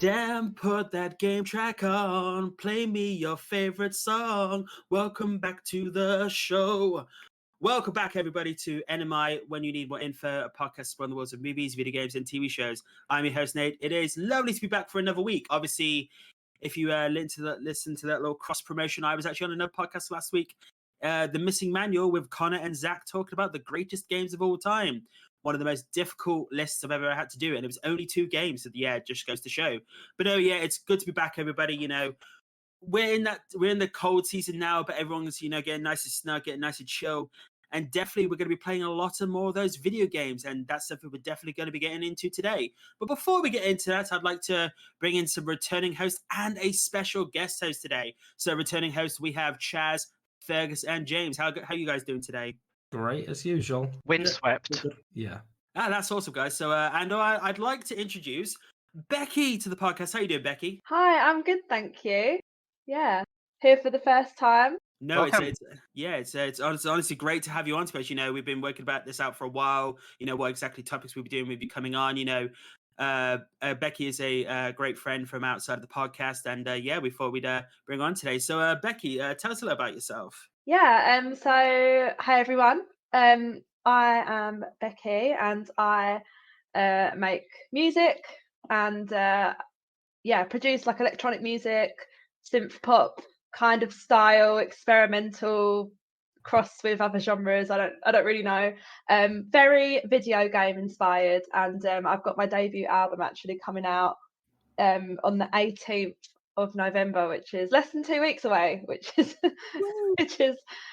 Damn, put that game track on. Play me your favorite song. Welcome back to the show. Welcome back, everybody, to NMI, When You Need More Info, a podcast exploring the worlds of movies, video games, and TV shows. I'm your host, Nate. It is lovely to be back for another week. Obviously, if you listen to that little cross-promotion, I was actually on another podcast last week, The Missing Manual, with Connor and Zach talking about the greatest games of all time. One of the most difficult lists I've ever had to do, and it was only 2 games. So yeah, it just goes to show. But no, yeah, it's good to be back, everybody. You know, we're in the cold season now, but everyone's getting nice and snug, getting nice and chill. And definitely, we're going to be playing a lot of more of those video games, and that's something we're definitely going to be getting into today. But before we get into that, I'd like to bring in some returning hosts and a special guest host today. So, returning hosts, we have Chaz, Fergus, and James. How are you guys doing today? Great as usual. Windswept. Yeah. That's awesome, guys. So, I'd like to introduce Beckie to the podcast. How you doing, Beckie? Hi, I'm good, thank you. Yeah, here for the first time. No, it's honestly great to have you on, Space. You know, we've been working about this out for a while. You know, what exactly topics we'll be doing, we'll be coming on. You know, Beckie is a great friend from outside of the podcast, and yeah, we thought we'd bring on today. So, Beckie, tell us a little about yourself. Yeah, so hi everyone. I am Beckie, and I make music and produce like electronic music, synth pop kind of style, experimental, cross with other genres. I don't really know. Very video game inspired, and I've got my debut album actually coming out on the 18th of November, which is less than 2 weeks away, which is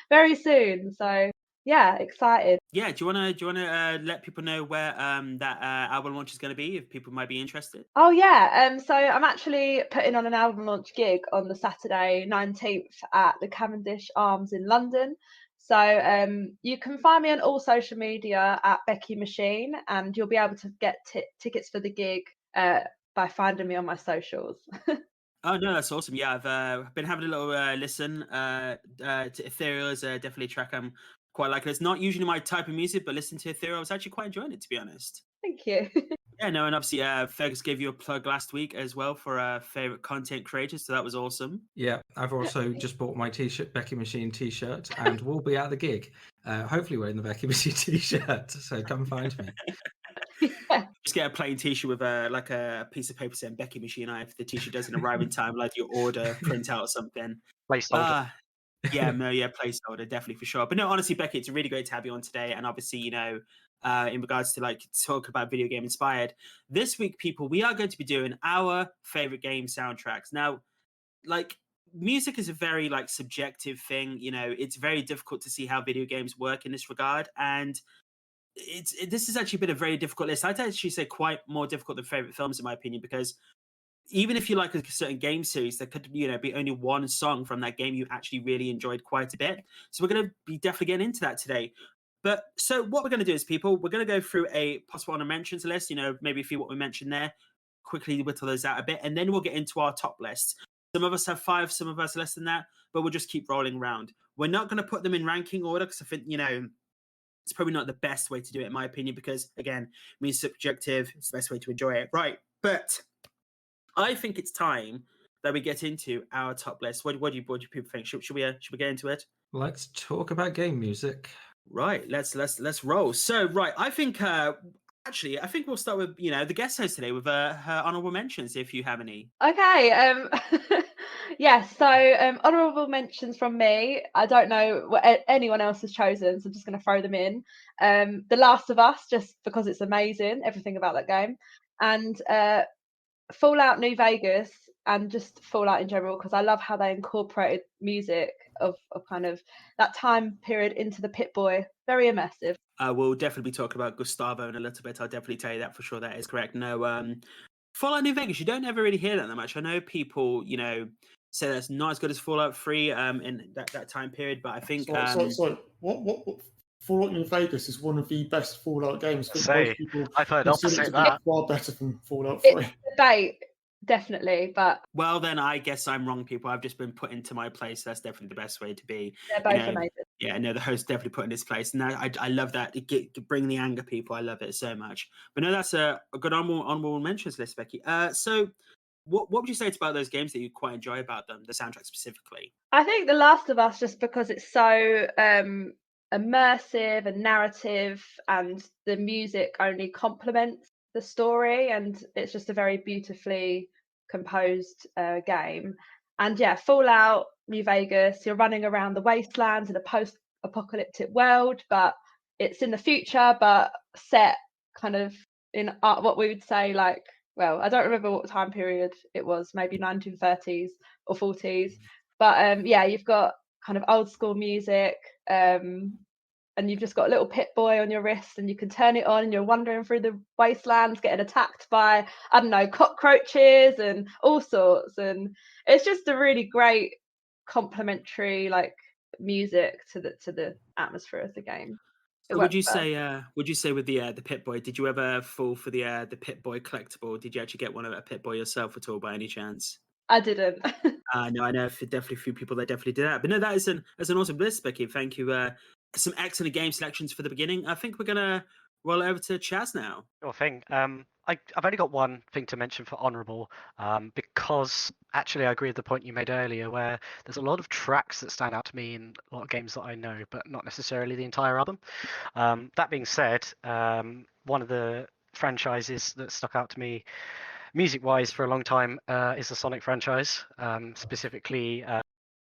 very soon. So yeah, excited. Yeah, do you wanna let people know where that album launch is going to be, if people might be interested? Oh yeah, so I'm actually putting on an album launch gig on the Saturday 19th at the Cavendish Arms in London. So you can find me on all social media at Bekimachine, and you'll be able to get tickets for the gig by finding me on my socials. Oh no, that's awesome. Yeah, I've been having a little listen to Ethereal. Is definitely a track I'm quite liking. It's not usually my type of music, but listening to Ethereal, I was actually quite enjoying it, to be honest. Thank you. Yeah, no, and obviously Fergus gave you a plug last week as well for favorite content creators, so that was awesome. Yeah, I've also just bought my t-shirt, Bekimachine t-shirt, and we'll be at the gig. Hopefully wearing the Bekimachine t-shirt, so come find me. Yeah. Just get a plain t-shirt with like a piece of paper saying Bekimachine. If the t-shirt doesn't arrive in time, like your order print out or something. Placeholder. Placeholder, definitely for sure. But no, honestly, Beckie, it's really great to have you on today. And obviously, you know, in regards to like talk about video game inspired, this week, people, we are going to be doing our favorite game soundtracks. Now, like, music is a very like subjective thing. You know, it's very difficult to see how video games work in this regard, and this has actually been a very difficult list. I'd actually say quite more difficult than favorite films, in my opinion, because even if you like a certain game series, there could be only one song from that game you actually really enjoyed quite a bit. So we're going to be definitely getting into that today. But so what we're going to do is, people, we're going to go through a possible honor mentions list. You know, maybe a few what we mentioned there, quickly whittle those out a bit, and then we'll get into our top list. Some of us have 5, some of us less than that, but we'll just keep rolling around. We're not going to put them in ranking order because I think, you know, it's probably not the best way to do it, in my opinion, because again, means subjective. It's the best way to enjoy it, right? But I think it's time that we get into our top list. What do you people think? Should we get into it? Let's talk about game music. Right. Let's roll. So right, I think actually I think we'll start with the guest host today with her honorable mentions, if you have any. Okay. Yes. So honorable mentions from me. I don't know what anyone else has chosen, so I'm just going to throw them in. The Last of Us, just because it's amazing, everything about that game, and Fallout New Vegas, and just Fallout in general, because I love how they incorporated music of kind of that time period into the Pip-Boy. Very immersive. We'll definitely be talking about Gustavo in a little bit. I'll definitely tell you that for sure. That is correct. No, Fallout New Vegas, you don't ever really hear that much. I know people, say that's not as good as Fallout 3 in that time period, but I think... Sorry. What Fallout New Vegas is one of the best Fallout games. I've heard opposite that. Far better than Fallout 3. It's a debate, definitely, but... Well, then I guess I'm wrong, people. I've just been put into my place. That's definitely the best way to be. They're both amazing. Yeah, no, the host definitely put in his place. And I love that. Bring the anger, people. I love it so much. But no, that's a good honorable mentions list, Beckie. So what would you say about those games that you quite enjoy about them, the soundtrack specifically? I think The Last of Us, just because it's so immersive and narrative, and the music only complements the story, and it's just a very beautifully composed game. And yeah, Fallout New Vegas, you're running around the wastelands in a post-apocalyptic world, but it's in the future, but set kind of in what we would say like, well, I don't remember what time period it was, maybe 1930s or 40s. But yeah, you've got kind of old school music, and you've just got a little Pit Boy on your wrist, and you can turn it on, and you're wandering through the wastelands, getting attacked by, I don't know, cockroaches and all sorts. And it's just a really great complementary like music to the atmosphere of the game. It So would works you well. say with the Pit Boy, did you ever fall for the Pit Boy collectible? Did you actually get one of a Pit Boy yourself at all by any chance? I didn't. No, I know for definitely a few people that definitely did that. But no, that's an awesome list, Becky. Thank you. Some excellent game selections for the beginning. I think we're gonna roll over to Chaz now. Sure thing. I've only got one thing to mention for honourable, because actually I agree with the point you made earlier, where there's a lot of tracks that stand out to me in a lot of games that I know, but not necessarily the entire album. That being said, one of the franchises that stuck out to me music-wise for a long time is the Sonic franchise, specifically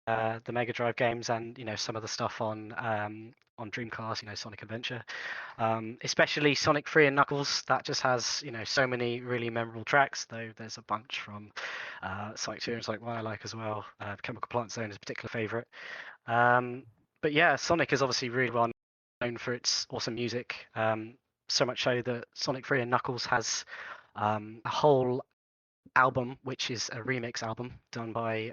the Mega Drive games, and some of the stuff on Dreamcast, Sonic Adventure, especially Sonic 3 and Knuckles. That just has so many really memorable tracks. Though there's a bunch from Sonic 2 and Sonic 1 I like as well. Chemical Plant Zone is a particular favorite. But yeah, Sonic is obviously really well known for its awesome music. So much so that Sonic 3 and Knuckles has a whole album, which is a remix album done by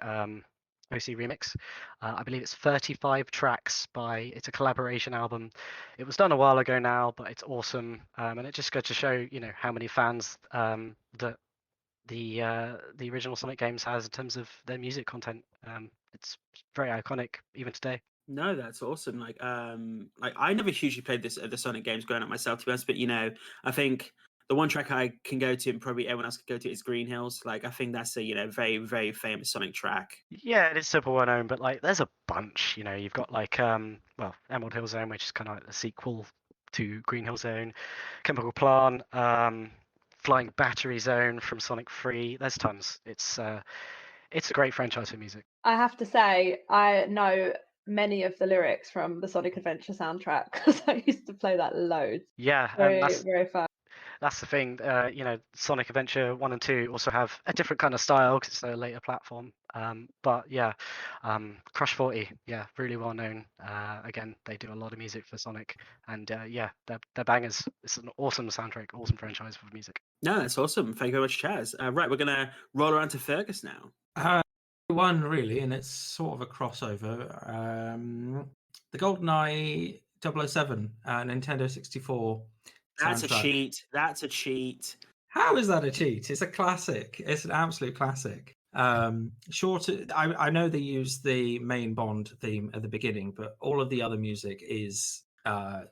OC Remix. I believe it's 35 tracks it's a collaboration album. It was done a while ago now, but it's awesome. And it just goes to show, how many fans that the original Sonic games has in terms of their music content. It's very iconic even today. No, that's awesome. Like I never hugely played the Sonic games growing up myself, to be honest. But I think the one track I can go to, and probably everyone else can go to, is Green Hills. Like I think that's a very very famous Sonic track. Yeah, it is super well known, but there's a bunch. You've got Emerald Hill Zone, which is kind of like the sequel to Green Hill Zone, Chemical Plant, Flying Battery Zone from Sonic 3. There's tons. It's a great franchise for music. I have to say, I know many of the lyrics from the Sonic Adventure soundtrack because I used to play that loads. Yeah, Very, and very fun. that's the thing. Sonic Adventure 1 and 2 also have a different kind of style because it's a later platform. But yeah, Crush 40, yeah, really well known. Again, they do a lot of music for Sonic, and yeah, they're bangers. It's an awesome soundtrack, awesome franchise for music. No, that's awesome. Thank you very much, Chaz. Right, we're gonna roll around to Fergus now. One really, and it's sort of a crossover. The GoldenEye 007 Nintendo 64 That's soundtrack. a cheat. That's a cheat. How is that a cheat? It's a classic. It's an absolute classic. I know they use the main Bond theme at the beginning, but all of the other music is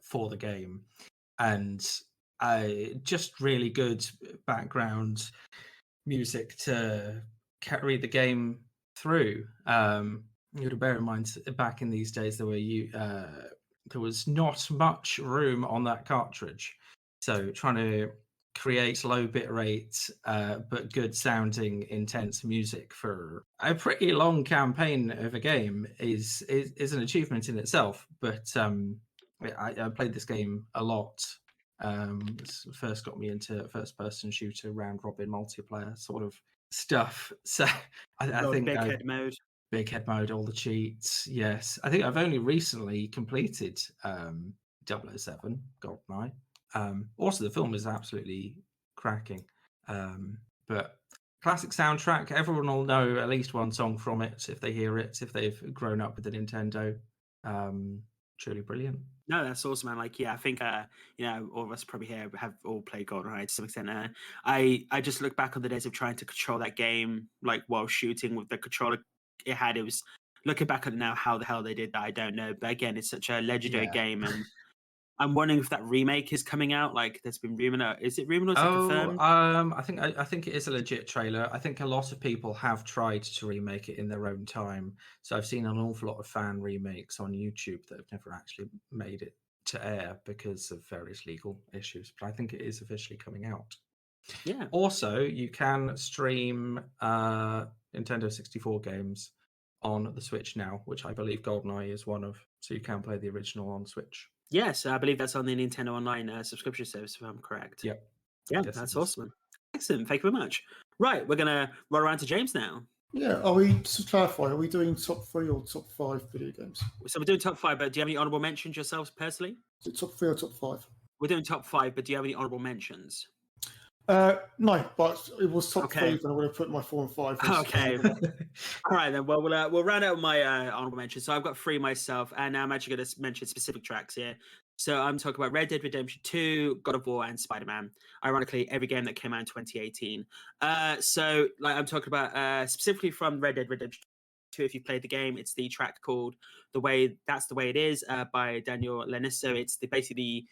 for the game, and just really good background music to carry the game through. You got to bear in mind, back in these days, there was not much room on that cartridge, so trying to create low bit rate but good sounding intense music for a pretty long campaign of a game is an achievement in itself. But I played this game a lot. First got me into first person shooter, round robin multiplayer sort of stuff. So I think big head mode. Big head mode, all the cheats. Yes, I think I've only recently completed 007 GoldenEye. Also, the film is absolutely cracking. But classic soundtrack. Everyone will know at least one song from it if they hear it, if they've grown up with the Nintendo. Truly brilliant. No, that's awesome, man. Like, yeah, I think all of us probably here have all played GoldenEye to some extent. I just look back on the days of trying to control that game, like while shooting with the controller it had. It was looking back on it now, how the hell they did that, I don't know. But again, it's such a legendary game, and I'm wondering if that remake is coming out. Like, there's been rumor. Is it rumored or is it confirmed? I think it is a legit trailer. I think a lot of people have tried to remake it in their own time. So I've seen an awful lot of fan remakes on YouTube that have never actually made it to air because of various legal issues. But I think it is officially coming out. Yeah. Also, you can stream Nintendo 64 games on the Switch now, which I believe GoldenEye is one of. So you can play the original on Switch. Yes, I believe that's on the Nintendo Online subscription service, if I'm correct. Yep. Yeah, Yes, that's it is. awesome. Excellent. Thank you very much. Right, we're going to roll around to James now. Yeah, are we, to clarify, are we doing top 3 or top 5 video games? So we're doing top 5, but do you have any honourable mentions yourselves personally? Is it top 3 or top 5? We're doing top 5, but do you have any honourable mentions? No, but it was top Okay. 3, and I'm going to put my 4 and 5. Okay. All right, then. Well, we'll round out my honourable mentions. So I've got 3 myself, and I'm actually going to mention specific tracks here. So I'm talking about Red Dead Redemption 2, God of War, and Spider-Man. Ironically, every game that came out in 2018. So like I'm talking about specifically from Red Dead Redemption 2. If you played the game, it's the track called That's the Way It Is by Daniel Lanisto. It's basically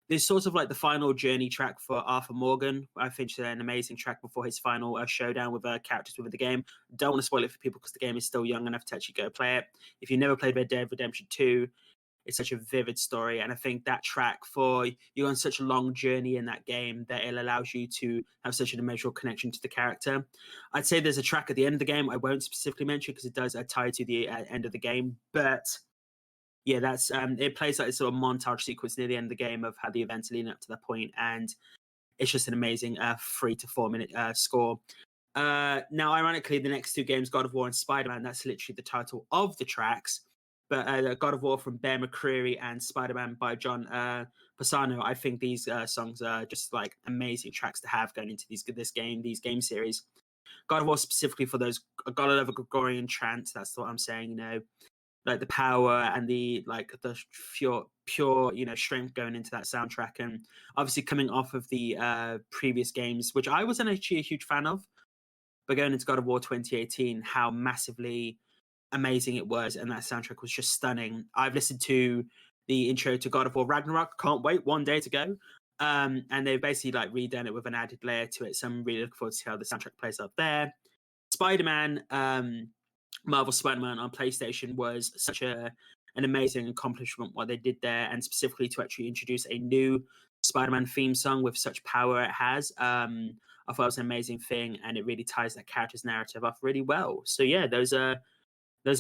this sort of like the final journey track for Arthur Morgan. I think it's an amazing track before his final showdown with characters within the game. Don't want to spoil it for people because the game is still young enough to actually go play it. If you never played Red Dead Redemption 2, it's such a vivid story. And I think that track you're on such a long journey in that game that it allows you to have such an emotional connection to the character. I'd say there's a track at the end of the game I won't specifically mention because it does tie to the end of the game. But yeah, that's it plays like a sort of montage sequence near the end of the game of how the events leading up to that point, and it's just an amazing 3 to 4 minute score. Now, ironically, the next 2 games, God of War and Spider-Man, that's literally the title of the tracks. But God of War from Bear McCreary and Spider-Man by John Pisano, I think these songs are just like amazing tracks to have going into these game series. God of War specifically for those, gotta love a Gregorian chant. That's what I'm saying. You know, like the power and the pure strength going into that soundtrack, and obviously coming off of the previous games, which I wasn't actually a huge fan of, but going into God of War 2018, how massively amazing it was, and that soundtrack was just stunning. I've listened to the intro to God of War Ragnarok, can't wait, one day to go. And they've basically like redone it with an added layer to it, so I'm really looking forward to see how the soundtrack plays out there. Spider-Man, Marvel Spider-Man on PlayStation was such an amazing accomplishment what they did there, and specifically to actually introduce a new Spider-Man theme song with such power it has. I thought it was an amazing thing, and it really ties that character's narrative off really well. So yeah, those are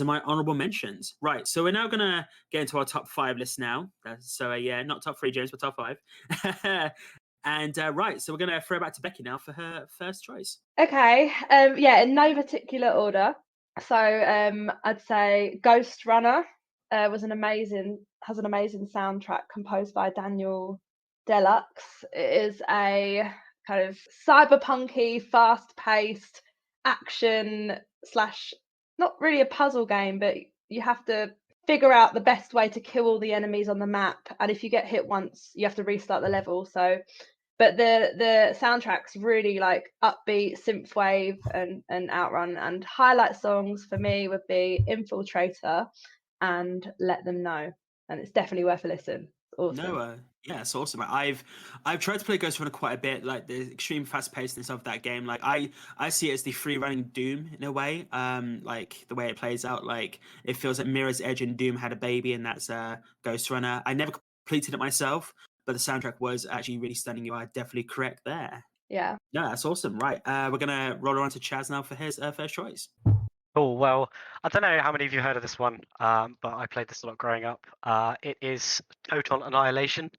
my honorable mentions. Right, so we're now going to get into our top 5 list now. So yeah, not top 3, James, but top 5. And right, so we're going to throw back to Beckie now for her first choice. Okay, yeah, in no particular order. So I'd say Ghost Runner has an amazing soundtrack composed by Daniel Deluxe. It is a kind of cyberpunky, fast-paced action slash, not really a puzzle game, but you have to figure out the best way to kill all the enemies on the map, and if you get hit once, you have to restart the level. So, but the soundtrack's really like upbeat synthwave and Outrun, and highlight songs for me would be Infiltrator and Let Them Know, and it's definitely worth a listen. Awesome. No, yeah, it's awesome. I've tried to play Ghost Runner quite a bit, like the extreme fast pacedness of that game. Like I see it as the free running Doom in a way. Like the way it plays out, like it feels like Mirror's Edge and Doom had a baby, and that's Ghost Runner. I never completed it myself, but the soundtrack was actually really stunning. You are definitely correct there. Yeah. Yeah, that's awesome. Right, we're gonna roll around to Chaz now for his first choice. Oh, well, I don't know how many of you heard of this one, but I played this a lot growing up. It is Total Annihilation.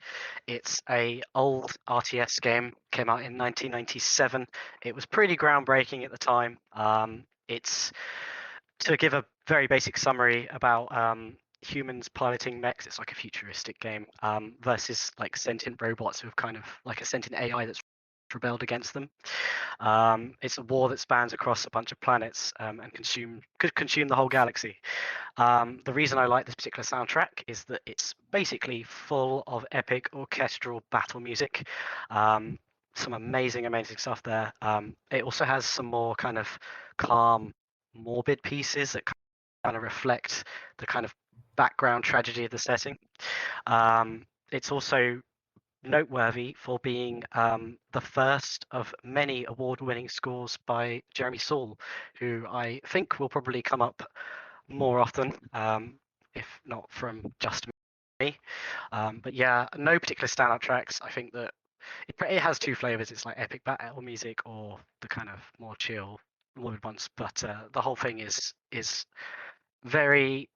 It's a old RTS game, came out in 1997. It was pretty groundbreaking at the time. It's, to give a very basic summary about humans piloting mechs, it's like a futuristic game versus like sentient robots with kind of like a sentient AI that's rebelled against them. It's a war that spans across a bunch of planets and could consume the whole galaxy. The reason I like this particular soundtrack is that it's basically full of epic orchestral battle music. Some amazing stuff there. It also has some more kind of calm, morbid pieces that kind of reflect the kind of background tragedy of the setting. it's also noteworthy for being the first of many award-winning scores by Jeremy Saul, who I think will probably come up more often, if not from just me. But yeah, no particular standout tracks. I think that it has two flavors. It's like epic battle music or the kind of more chill morbid ones. But the whole thing is very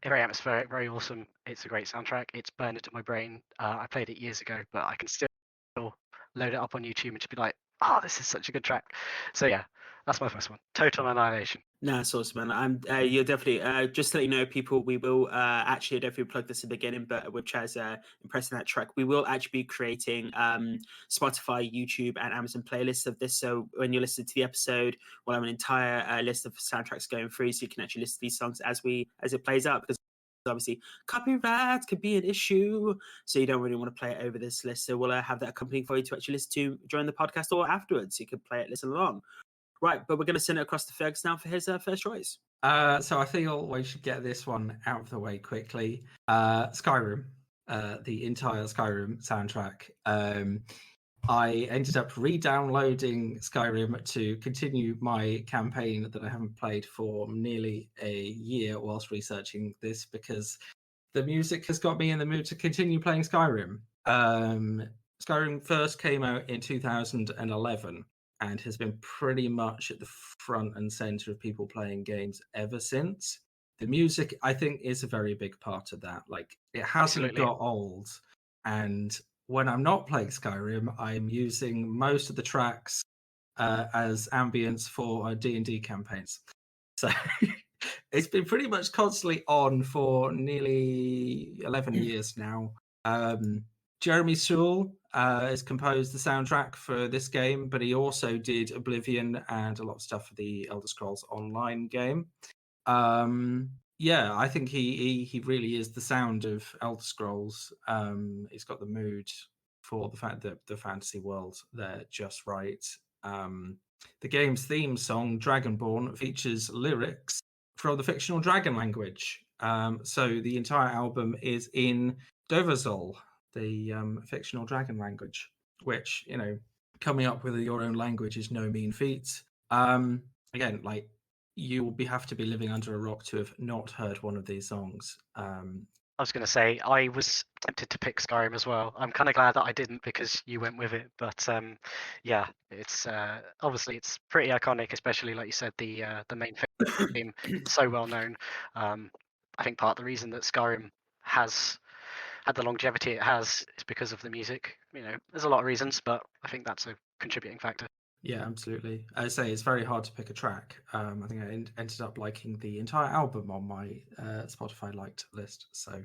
very atmospheric, very awesome. It's a great soundtrack. It's burned into my brain. I played it years ago, but I can still load it up on YouTube and just be like, oh, this is such a good track. So yeah, that's my first one. Total Annihilation. No, it's awesome, man. You're definitely just to let you know, people. We will actually, I don't know if we plugged this in the beginning, but with Chaz impressing that track, we will actually be creating Spotify, YouTube, and Amazon playlists of this. So when you listen to the episode, we'll have an entire list of soundtracks going through, so you can actually listen to these songs as it plays out. Because obviously, copyright could be an issue, so you don't really want to play it over this list. So we'll have that accompanying for you to actually listen to during the podcast or afterwards. You can play it, listen along. Right, but we're going to send it across to Fergus now for his first choice. So I feel we should get this one out of the way quickly. Skyrim, the entire Skyrim soundtrack. I ended up re-downloading Skyrim to continue my campaign that I haven't played for nearly a year whilst researching this, because the music has got me in the mood to continue playing Skyrim. Skyrim first came out in 2011. And has been pretty much at the front and center of people playing games ever since. The music, I think, is a very big part of that. Like, it hasn't Absolutely. got old. And when I'm not playing Skyrim, I'm using most of the tracks as ambience for D&D campaigns. So it's been pretty much constantly on for nearly 11 years now. Jeremy Saul has composed the soundtrack for this game, but he also did Oblivion and a lot of stuff for the Elder Scrolls Online game. Yeah, I think he really is the sound of Elder Scrolls. He's got the mood for the fact that the fantasy world there just right. The game's theme song, Dragonborn, features lyrics from the fictional dragon language. So the entire album is in Dovazol, the fictional dragon language, which, you know, coming up with your own language is no mean feat. Again, like, you will have to be living under a rock to have not heard one of these songs. I was going to say, I was tempted to pick Skyrim as well. I'm kind of glad that I didn't, because you went with it. But yeah, it's obviously it's pretty iconic, especially like you said, the main theme is so well known. I think part of the reason that Skyrim has had the longevity it has is because of the music. You know, there's a lot of reasons, but I think that's a contributing factor. Yeah, absolutely. I say it's very hard to pick a track. I think I ended up liking the entire album on my Spotify liked list. So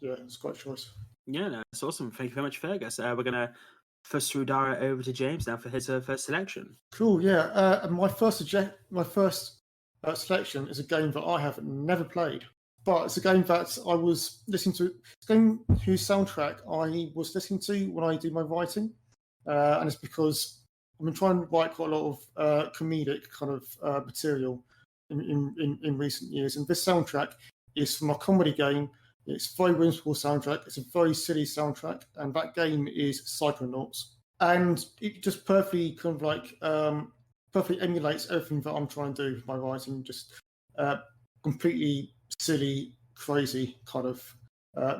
Yeah, it's quite a choice. Yeah, no, that's awesome. Thank you very much, Fergus. We're going to first through Dara over to James now for his first selection. Cool. Yeah. My first selection is a game that I have never played, but it's a game that I was listening to. It's a game whose soundtrack I was listening to when I do my writing, and it's because I've been trying to write quite a lot of comedic kind of material in recent years, and this soundtrack is from a comedy game. It's a very whimsical soundtrack. It's a very silly soundtrack, and that game is Psychonauts. And it just perfectly kind of like perfectly emulates everything that I'm trying to do with my writing. Just completely silly, crazy kind of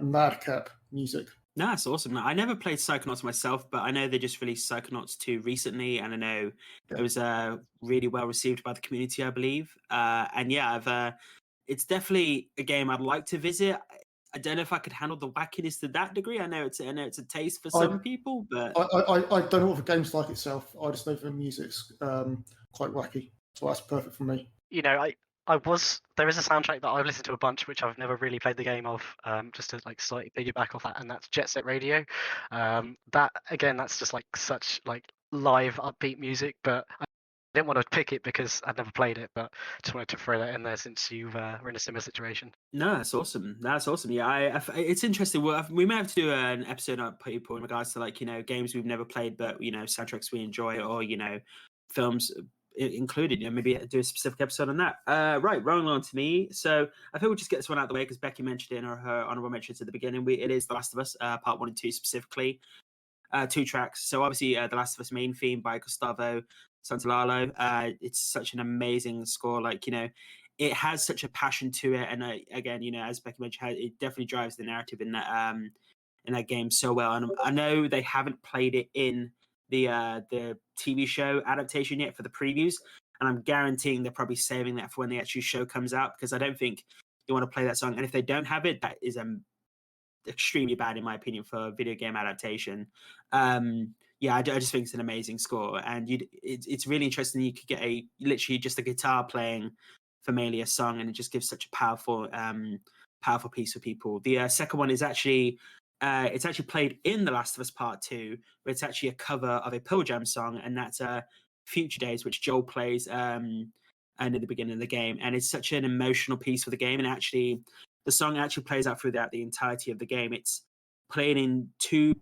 madcap music. No, that's awesome. I never played Psychonauts myself, but I know they just released Psychonauts 2 recently, and I know it was really well received by the community, I believe. And yeah, it's definitely a game I'd like to visit. I don't know if I could handle the wackiness to that degree. I know it's a taste for some people, but I don't know what the game's like itself. I just know the music's quite wacky, so that's perfect for me. You know, there is a soundtrack that I've listened to a bunch, which I've never really played the game of, just to like slightly piggyback off that, and that's Jet Set Radio. That again, that's just like such like live upbeat music, but I didn't want to pick it because I'd never played it, but just wanted to throw that in there since you were in a similar situation. No, that's awesome. That's awesome. Yeah, it's interesting. We may have to do an episode on people in regards to, like, you know, games we've never played, but, you know, soundtracks we enjoy, or, you know, films included. Maybe do a specific episode on that. Right, rolling on to me. So I think we'll just get this one out of the way because Becky mentioned it in her honorable mentions at the beginning. It is The Last of Us, part 1 and 2 specifically. 2 tracks. So obviously, The Last of Us main theme by Gustavo Santaolalla. It's such an amazing score. Like, it has such a passion to it, and again, as Becky mentioned, it definitely drives the narrative in that game so well. And I know they haven't played it in the TV show adaptation yet for the previews, and I'm guaranteeing they're probably saving that for when the actual show comes out, because I don't think you want to play that song. And if they don't have it, that is extremely bad in my opinion for a video game adaptation. I just think it's an amazing score, and it's really interesting. You could get literally just a guitar playing for mainly a song, and it just gives such a powerful piece for people. The second one is actually it's actually played in The Last of Us Part 2, but it's actually a cover of a Pearl Jam song, and that's Future Days, which Joel plays and at the beginning of the game. And it's such an emotional piece for the game, and actually the song actually plays out throughout the entirety of the game. It's played in 3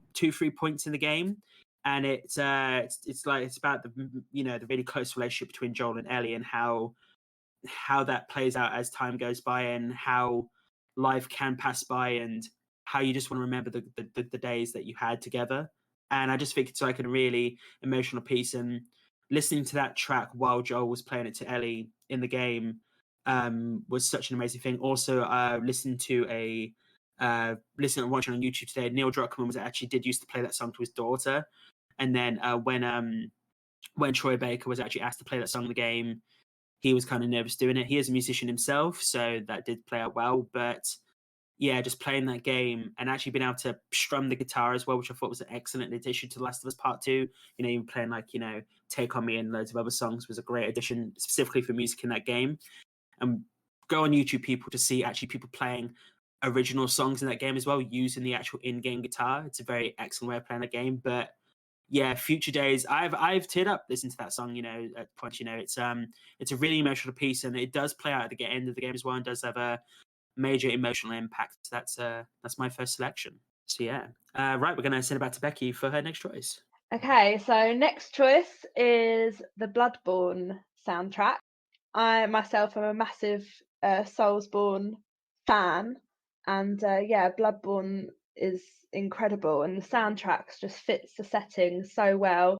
points in the game, and it's about the really close relationship between Joel and Ellie, and how that plays out as time goes by, and how life can pass by, and how you just want to remember the days that you had together. And I just think it's like a really emotional piece. And listening to that track while Joel was playing it to Ellie in the game was such an amazing thing. Also, watching on YouTube today, Neil Druckmann did used to play that song to his daughter. And then when Troy Baker was actually asked to play that song in the game, he was kind of nervous doing it. He is a musician himself, so that did play out well. But yeah, just playing that game and actually being able to strum the guitar as well, which I thought was an excellent addition to The Last of Us Part 2. Even playing Take On Me and loads of other songs was a great addition, specifically for music in that game. And go on YouTube, people, to see actually people playing original songs in that game as well, using the actual in-game guitar. It's a very excellent way of playing that game. But yeah, Future Days, I've teared up listening to that song, at points. It's a really emotional piece, and it does play out at the end of the game as well, and does have a major emotional impact. That's my first selection. So yeah, right, we're gonna send it back to Becky for her next choice. Okay, so next choice is the Bloodborne soundtrack. I myself am a massive Soulsborne fan, and Bloodborne is incredible, and the soundtracks just fits the setting so well.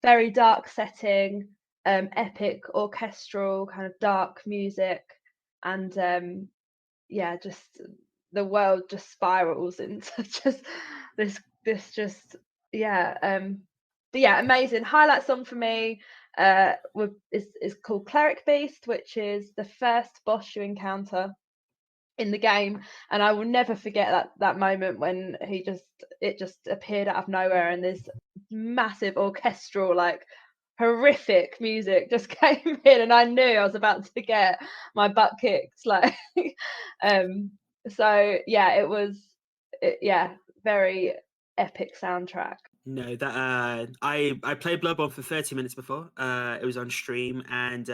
Very dark setting, epic orchestral kind of dark music, and just the world just spirals into just this amazing highlight song for me. Is called Cleric Beast, which is the first boss you encounter in the game, and I will never forget that moment when it just appeared out of nowhere, and this massive orchestral, like horrific music just came in, and I knew I was about to get my butt kicked. Like, so yeah, it was very epic soundtrack. No, that I played Bloodborne for 30 minutes before. It was on stream, and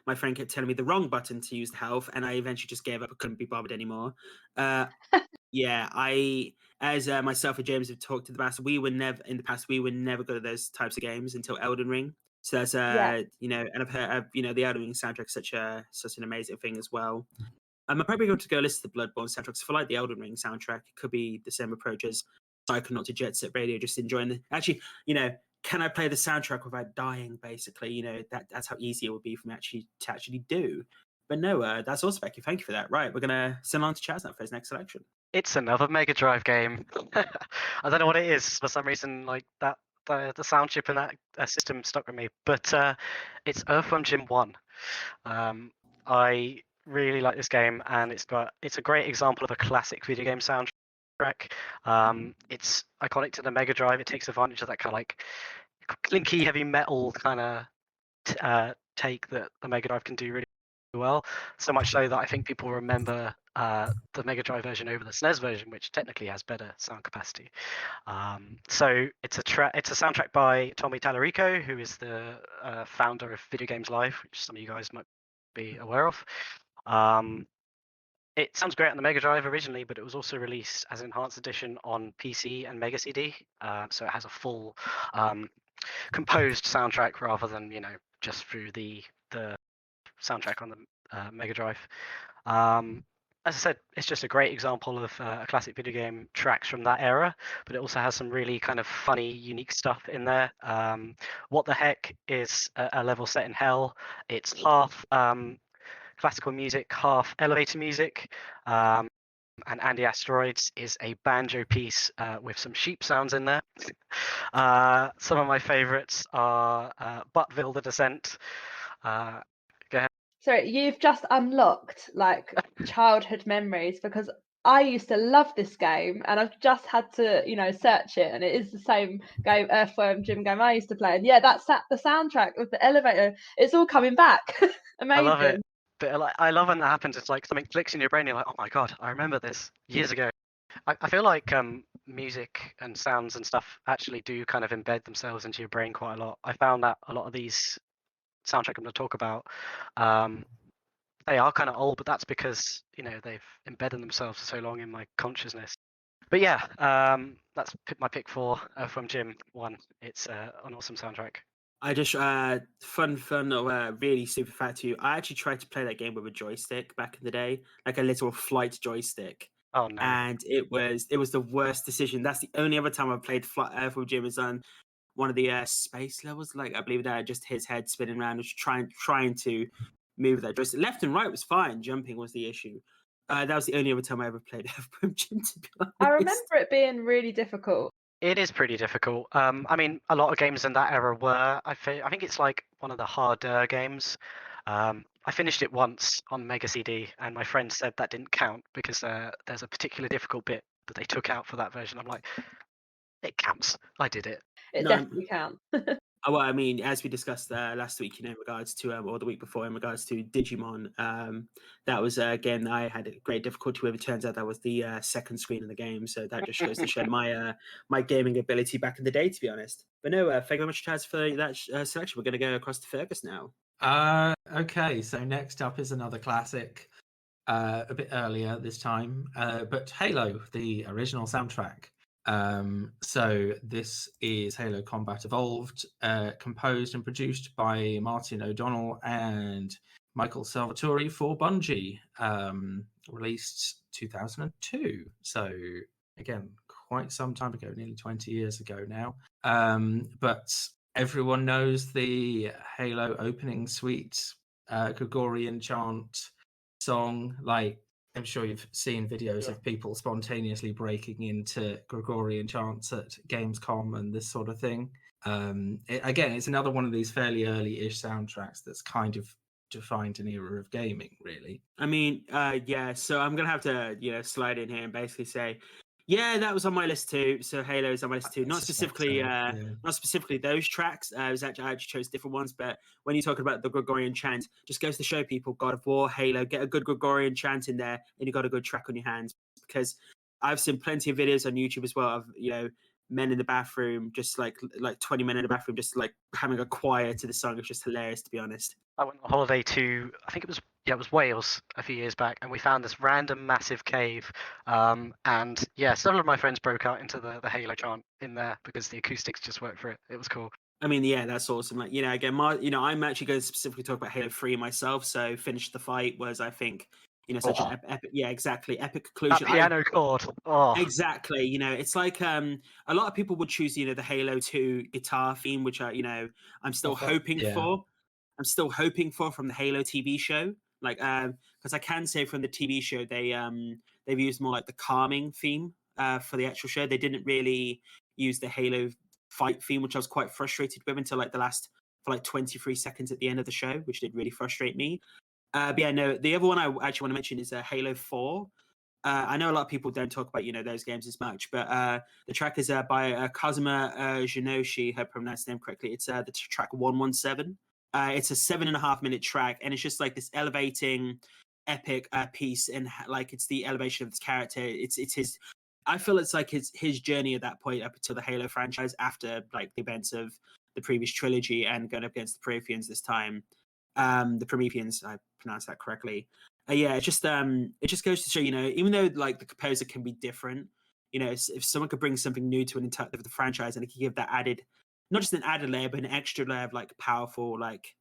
my friend kept telling me the wrong button to use the health, and I eventually just gave up. I couldn't be bothered anymore. As myself and James have talked in the past, we were never good at those types of games until Elden Ring. So that's and I've heard the Elden Ring soundtrack such an amazing thing as well. I'm probably going to go listen to the Bloodborne soundtracks. For like the Elden Ring soundtrack, it could be the same approach as Psychonaut to Jet Set Radio, just enjoying can I play the soundtrack without dying? Basically, that's how easy it would be for me to actually do. But no, that's awesome, Becky. Thank you for that. Right, we're gonna send on to Chaz now for his next selection. It's another Mega Drive game. I don't know what it is. For some reason, like that, the sound chip in that system stuck with me. But it's Earthworm Jim 1. I really like this game, and it's a great example of a classic video game soundtrack. It's iconic to the Mega Drive. It takes advantage of that kind of like clinky heavy metal kind of take that the Mega Drive can do really well. So much so that I think people remember the Mega Drive version over the SNES version, which technically has better sound capacity. So it's a soundtrack by Tommy Tallarico, who is the founder of Video Games Live, which some of you guys might be aware of. It sounds great on the Mega Drive originally, but it was also released as an enhanced edition on PC and Mega CD. So it has a full composed soundtrack rather than just through the soundtrack on the Mega Drive. As I said, it's just a great example of a classic video game tracks from that era, but it also has some really kind of funny, unique stuff in there. What the Heck is a level set in hell. It's half classical music, half elevator music. And Andy Asteroids is a banjo piece with some sheep sounds in there. Some of my favorites are Buttville the Descent. Go ahead. Sorry, you've just unlocked like childhood memories, because I used to love this game and I've just had to, search it, and it is the same game, Earthworm Jim game I used to play. And yeah, that's the soundtrack with the elevator. It's all coming back. Amazing. I love it. But I love when that happens. It's like something clicks in your brain. You're like, oh my god, I remember this years ago. I feel like music and sounds and stuff actually do kind of embed themselves into your brain quite a lot. I found that a lot of these soundtrack I'm going to talk about, they are kind of old, but that's because they've embedded themselves for so long in my consciousness. But yeah, that's my pick for from Jim 1. It's an awesome soundtrack. I just fun really super fact to you. I actually tried to play that game with a joystick back in the day, like a little flight joystick. Oh no! And it was the worst decision. That's the only other time I've played Earthworm Jim is on one of the space levels. Like I believe that just his head spinning around, just trying to move that joystick left and right was fine. Jumping was the issue. That was the only other time I ever played Earthworm Jim. To be honest. I remember it being really difficult. It is pretty difficult. I mean, a lot of games in that era were. I think it's like one of the harder games. I finished it once on Mega CD, and my friend said that didn't count because there's a particular difficult bit that they took out for that version. I'm like, it counts. I did it. It definitely counts. Well, I mean, as we discussed last week, in regards to, or the week before, in regards to Digimon, that was, again, I had a great difficulty with. It turns out that was the second screen in the game, so that just shows to show my gaming ability back in the day, to be honest. But no, thank you very much, Chaz, for that selection. We're going to go across to Fergus now. Okay, so next up is another classic, a bit earlier this time, but Halo, the original soundtrack. So this is Halo Combat Evolved, composed and produced by Martin O'Donnell and Michael Salvatore for Bungie, released 2002. So again, quite some time ago, nearly 20 years ago now. But everyone knows the Halo opening suite, Gregorian chant song. Like, I'm sure you've seen videos of people spontaneously breaking into Gregorian chants at Gamescom and this sort of thing. Again, it's another one of these fairly early-ish soundtracks that's kind of defined an era of gaming, really. I mean, yeah, so I'm going to have to, slide in here and basically say, yeah, that was on my list too. So Halo is on my list too. Not specifically those tracks. I actually chose different ones. But when you're talking about the Gregorian chant, just goes to show people God of War, Halo, get a good Gregorian chant in there, and you got a good track on your hands. Because I've seen plenty of videos on YouTube as well of men in the bathroom, just like 20 men in the bathroom, just like having a choir to the song. It's just hilarious, to be honest. I went on holiday to, I think it was Wales a few years back, and we found this random massive cave, and yeah, several of my friends broke out into the Halo chant in there because the acoustics just worked for it. It was cool. I mean, yeah, that's awesome. Like, again, I'm actually going to specifically talk about Halo 3 myself. So Finish the Fight was, I think, such an epic, yeah, exactly, epic conclusion. That piano chord. Oh. Exactly. It's like a lot of people would choose, the Halo 2 guitar theme, which I'm still hoping for. I'm still hoping for from the Halo TV show, like because I can say from the TV show they've used more like the calming theme for the actual show. They didn't really use the Halo fight theme, which I was quite frustrated with until like the last for like 23 seconds at the end of the show, which did really frustrate me. But yeah, no, the other one I actually want to mention is Halo 4. I know a lot of people don't talk about those games as much, but the track is by Kazuma Jinoshi. I hope I pronounced his name correctly. It's the track 117. It's a 7.5-minute track, and it's just like this elevating, epic piece, and like it's the elevation of this character. It's his. I feel it's like his journey at that point up until the Halo franchise after like the events of the previous trilogy and going up against the Prometheans this time. The Prometheans, I pronounced that correctly. Yeah, it just goes to show, even though like the composer can be different, if someone could bring something new to the franchise and it could give that added, not just an added layer, but an extra layer of like powerful, like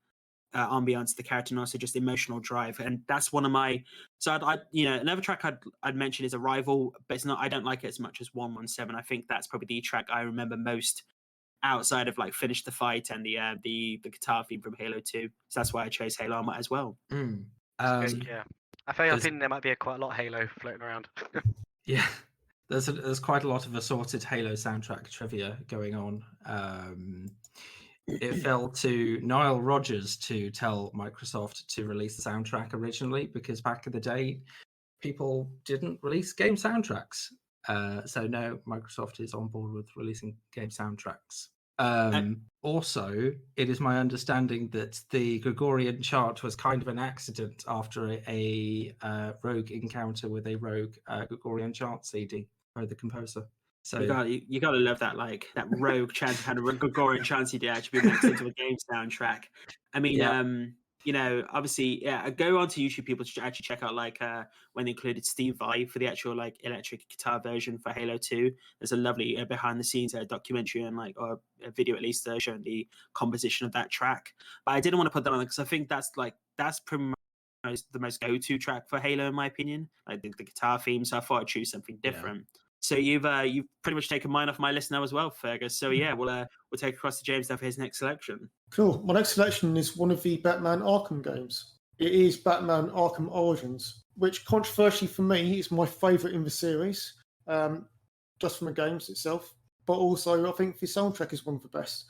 ambiance, the character, and also just emotional drive. And that's one of my. So another track I'd mention is Arrival, but it's not. I don't like it as much as 117. I think that's probably the track I remember most outside of like Finish the Fight and the guitar theme from Halo 2. So that's why I chose Llama as well. Mm. Yeah, I think there might be quite a lot of Halo floating around. Yeah, there's quite a lot of assorted Halo soundtrack trivia going on. It fell to Nile Rodgers to tell Microsoft to release the soundtrack originally, because back in the day, people didn't release game soundtracks. So no, Microsoft is on board with releasing game soundtracks. Also, it is my understanding that the Gregorian chart was kind of an accident after a rogue encounter with a rogue Gregorian chart CD by the composer. So you gotta love that, like that rogue chance kind of Gregorian chance CD actually be mixed into a game soundtrack. I mean, obviously, go onto YouTube. People should actually check out like when they included Steve Vai for the actual like electric guitar version for Halo 2. There's a lovely behind the scenes documentary and like or a video at least showing the composition of that track. But I didn't want to put that on because I think that's pretty much the most go-to track for Halo in my opinion, like the guitar theme. So I thought I'd choose something different. So you've pretty much taken mine off my list now as well, Fergus. So yeah, we'll take across to James now for his next selection. Cool. My next selection is one of the Batman Arkham games. It is Batman Arkham Origins, which controversially for me is my favourite in the series, just from the games itself. But also, I think the soundtrack is one of the best.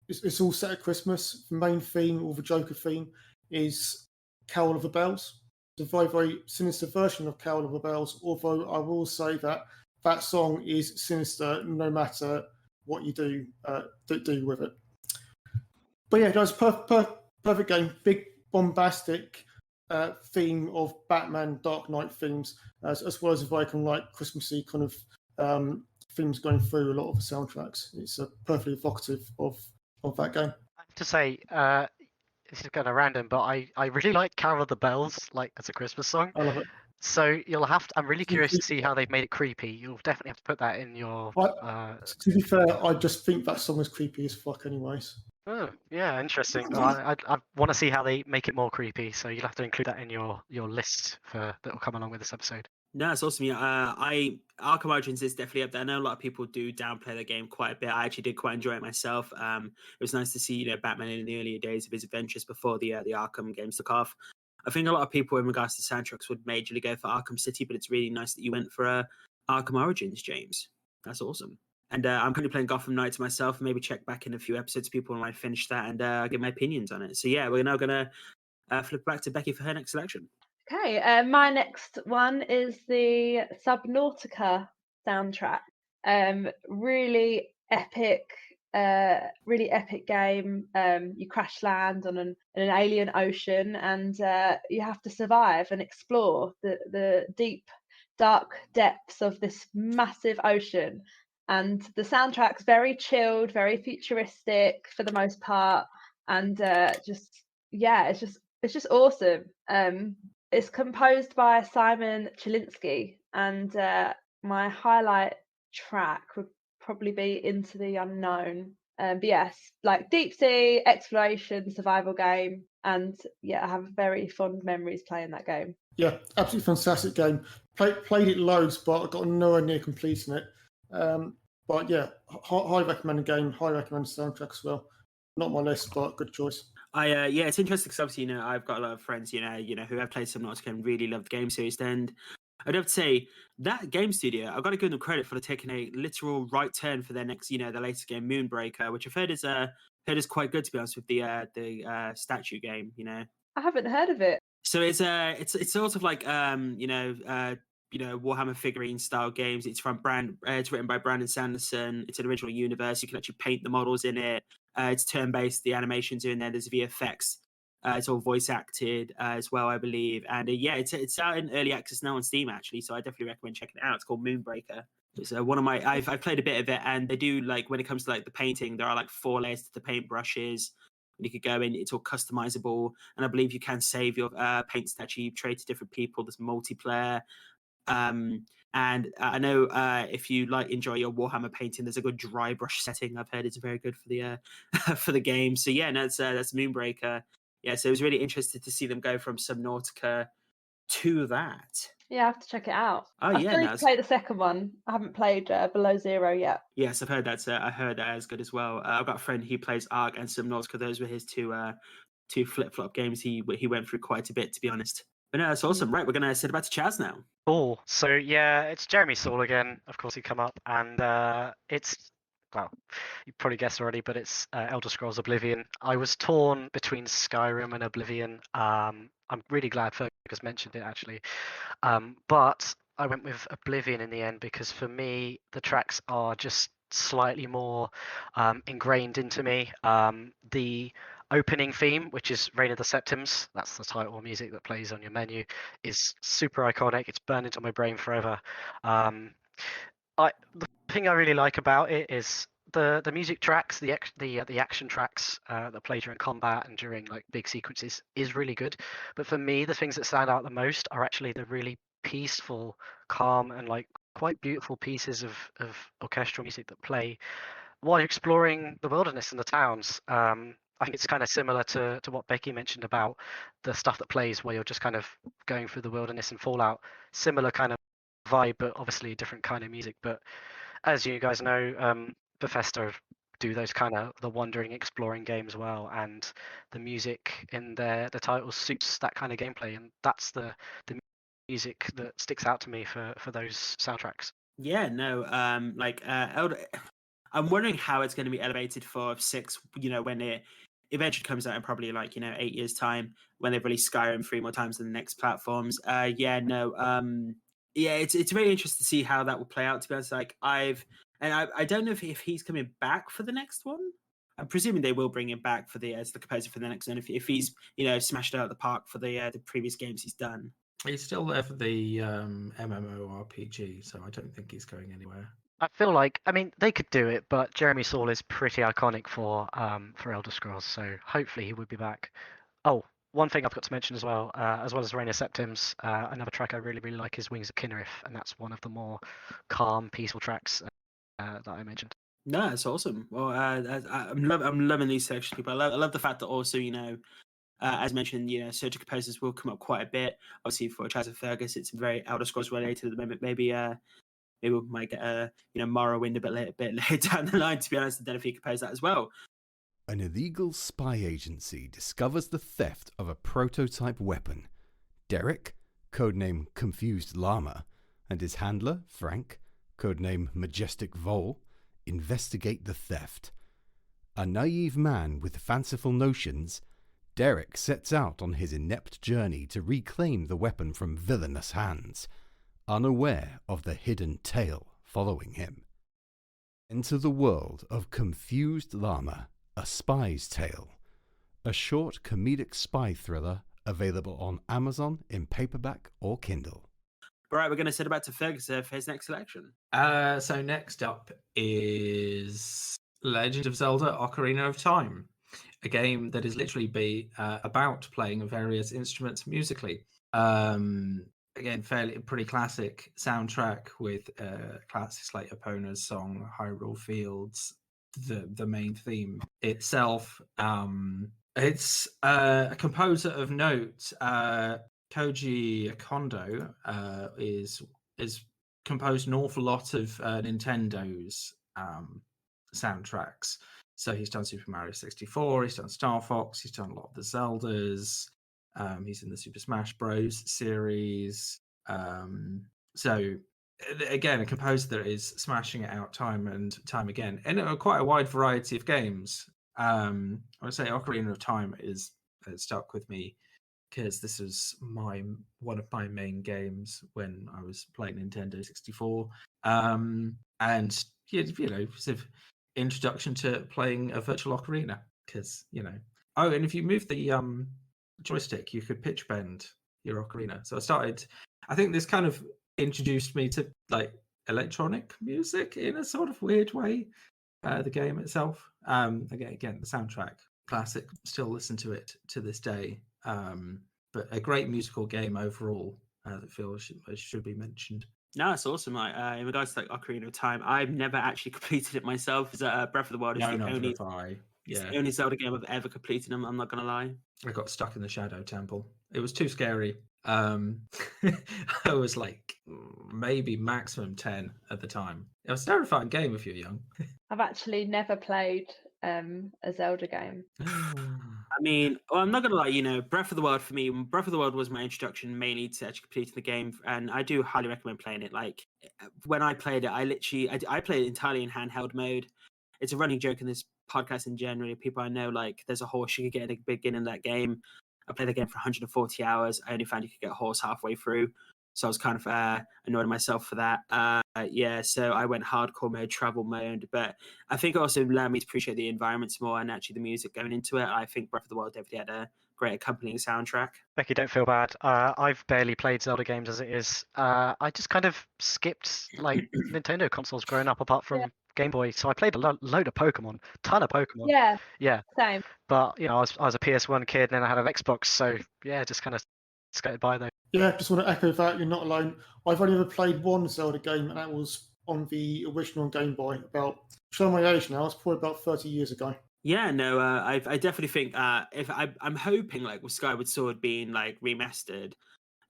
It's all set at Christmas. The main theme, or the Joker theme, is Carol of the Bells. It's a very, very sinister version of Carol of the Bells, although I will say that song is sinister no matter what you do with it. But yeah, that's perfect game. Big, bombastic theme of Batman Dark Knight themes, as well as a very kind of like Christmassy kind of themes going through a lot of the soundtracks. It's perfectly evocative of that game. I have to say, this is kind of random, but I really like Carol of the Bells, like as a Christmas song. I love it. So you'll have to. I'm really curious to see how they've made it creepy. You'll definitely have to put that in your. To be fair, I just think that song is creepy as fuck, anyways. Oh, yeah, interesting. I want to see how they make it more creepy. So you'll have to include that in your list that will come along with this episode. No, it's awesome. Arkham Origins is definitely up there. I know a lot of people do downplay the game quite a bit. I actually did quite enjoy it myself. It was nice to see Batman in the earlier days of his adventures before the Arkham games took off. I think a lot of people in regards to soundtracks would majorly go for Arkham City, but it's really nice that you went for Arkham Origins, James. That's awesome. And I'm currently playing Gotham Knights myself. Maybe check back in a few episodes. People might finish that and give my opinions on it. So yeah, we're now going to flip back to Beckie for her next selection. Okay, my next one is the Subnautica soundtrack. Really epic game. You crash land on an alien ocean, and you have to survive and explore the deep, dark depths of this massive ocean. And the soundtrack's very chilled, very futuristic for the most part, and it's just awesome. It's composed by Simon Chilinsky, and my highlight track would probably be Into the Unknown. But yes, like deep sea exploration survival game, and yeah, I have very fond memories playing that game. Yeah, absolutely fantastic game. Played it loads, but I got nowhere near completing it. But yeah, high recommended game, high recommended soundtrack as well. Not my list, but good choice. It's interesting because obviously I've got a lot of friends who have played Subnautica and really love the game series. And I'd have to say that game studio, I've got to give them credit for taking a literal right turn for their next, the latest game, Moonbreaker, which I've heard is quite good, to be honest, with the statue game. I haven't heard of it. So it's sort of like Warhammer figurine style games. It's it's written by Brandon Sanderson. It's an original universe. You can actually paint the models in it. It's turn-based. The animations are in there. There's VFX. It's all voice acted as well, I believe. And it's out in early access now on Steam, actually. So I definitely recommend checking it out. It's called Moonbreaker. It's one of my. I've played a bit of it, and they do when it comes to the painting, there are 4 layers to the paint brushes. You could go in. It's all customizable, and I believe you can save your paints that you trade to different people. There's multiplayer. And I know if you enjoy your Warhammer painting, there's a good dry brush setting. I've heard it's very good for the for the game. So yeah, no, that's Moonbreaker. Yeah, so it was really interested to see them go from Subnautica to that. Yeah, I have to check it out. Oh I yeah, still need no, to play the second one. I haven't played Below Zero yet. yes, I've heard that's I heard that as good as well. I've got a friend who plays Ark and Subnautica. Those were his two flip-flop games he went through quite a bit, to be honest. But no, that's awesome. Right, we're gonna send it back to Chaz now. Cool. So yeah, it's Jeremy Saul again. Of course, he come up, and it's, well, you probably guessed already, but it's Elder Scrolls Oblivion. I was torn between Skyrim and Oblivion. I'm really glad Fergus mentioned it actually, but I went with Oblivion in the end because for me the tracks are just slightly more ingrained into me. The opening theme, which is Reign of the Septims, that's the title music that plays on your menu, is super iconic. It's burned into my brain forever. The thing I really like about it is the music tracks, the action tracks that play during combat and during like big sequences is really good. But for me, the things that stand out the most are actually the really peaceful, calm, and like quite beautiful pieces of orchestral music that play while you're exploring the wilderness and the towns. I think it's kind of similar to what Beckie mentioned about the stuff that plays while you're just kind of going through the wilderness and Fallout. Similar kind of vibe, but obviously a different kind of music. But as you guys know, Bethesda do those kind of the wandering, exploring games well, and the music in the titles suits that kind of gameplay, and that's the music that sticks out to me for those soundtracks. Yeah, no, Elder. I'm wondering how it's going to be elevated for 6. You know, when it eventually comes out in probably 8 years' time, when they've released Skyrim 3 more times than the next platforms. Yeah, it's very interesting to see how that will play out. To be honest, I don't know if he's coming back for the next one. I'm presuming they will bring him back for as the composer for the next one. If he's smashed it out of the park for the previous games he's done. He's still there for the MMORPG, so I don't think he's going anywhere. I feel like, I mean, they could do it, but Jeremy Saul is pretty iconic for Elder Scrolls, so hopefully he would be back. Oh, one thing I've got to mention as well as Reign of Septims, another track I really, really like is Wings of Kinnereth, and that's one of the more calm, peaceful tracks that I mentioned. No, that's awesome. Well, I'm loving these sections, people. I love the fact that also, as mentioned, surgery composers will come up quite a bit. Obviously, for Chaz and Fergus, it's very Elder Scrolls related at the moment. Maybe we might get Morrowind a bit later down the line. To be honest, I don't know if he composed that as well. An illegal spy agency discovers the theft of a prototype weapon. Derek, codename Confused Llama, and his handler, Frank, codename Majestic Vole, investigate the theft. A naive man with fanciful notions, Derek sets out on his inept journey to reclaim the weapon from villainous hands, unaware of the hidden tale following him. Enter the world of Confused Llama, A Spy's Tale, a short comedic spy thriller available on Amazon in paperback or Kindle. All right, we're going to send it back to Fergus for his next selection. So next up is Legend of Zelda: Ocarina of Time, a game that is literally about playing various instruments musically. Again, pretty classic soundtrack with classic Slate Epona's song Hyrule Fields, the main theme itself. It's a composer of note. Koji Kondo is composed an awful lot of Nintendo's soundtracks. So he's done Super Mario 64, he's done Star Fox, he's done a lot of the Zeldas. He's in the Super Smash Bros. Series. So again, a composer that is smashing it out time and time again, and quite a wide variety of games. I would say Ocarina of Time is stuck with me because this was one of my main games when I was playing Nintendo 64. And sort of introduction to playing a virtual ocarina because oh, and if you move the joystick, you could pitch bend your ocarina. So I think this kind of introduced me to like electronic music in a sort of weird way. The game itself, again, the soundtrack, classic. Still listen to it to this day. But a great musical game overall. that feels it should be mentioned. No, it's awesome. Like, in regards to like Ocarina of Time, I've never actually completed it myself. Breath of the Wild is No, the not only if I. it's Yeah, the only Zelda game I've ever completed. I'm not gonna lie. I got stuck in the Shadow Temple. It was too scary. I was like maybe maximum 10 at the time. It was a terrifying game if you're young. I've actually never played a Zelda game. I mean, well, I'm not gonna lie. You know, Breath of the Wild for me, Breath of the Wild was my introduction mainly to actually completing the game, and I do highly recommend playing it. Like when I played it, I played it entirely in handheld mode. It's a running joke in this podcast in general. People I know, like, there's a horse you could get at the beginning of that game. I played the game for 140 hours. I only found you could get a horse halfway through. So I was kind of annoyed at myself for that. Yeah, so I went hardcore mode, travel mode. But I think it also allowed me to appreciate the environments more and actually the music going into it. I think Breath of the Wild definitely had a great accompanying soundtrack. Becky, don't feel bad. I've barely played Zelda games as it is. I just kind of skipped like Nintendo consoles growing up, apart from Game Boy. So I played a load of Pokemon, ton of Pokemon. Yeah, Yeah, same. but I was a PS1 kid, and then I had an Xbox. So yeah, just kind of skated by though. Yeah, just want to echo that. You're not alone. I've only ever played one Zelda game, and that was on the original Game Boy. Showing my age now, it's probably about 30 years ago. Yeah, no, I definitely think I'm hoping like with Skyward Sword being like remastered,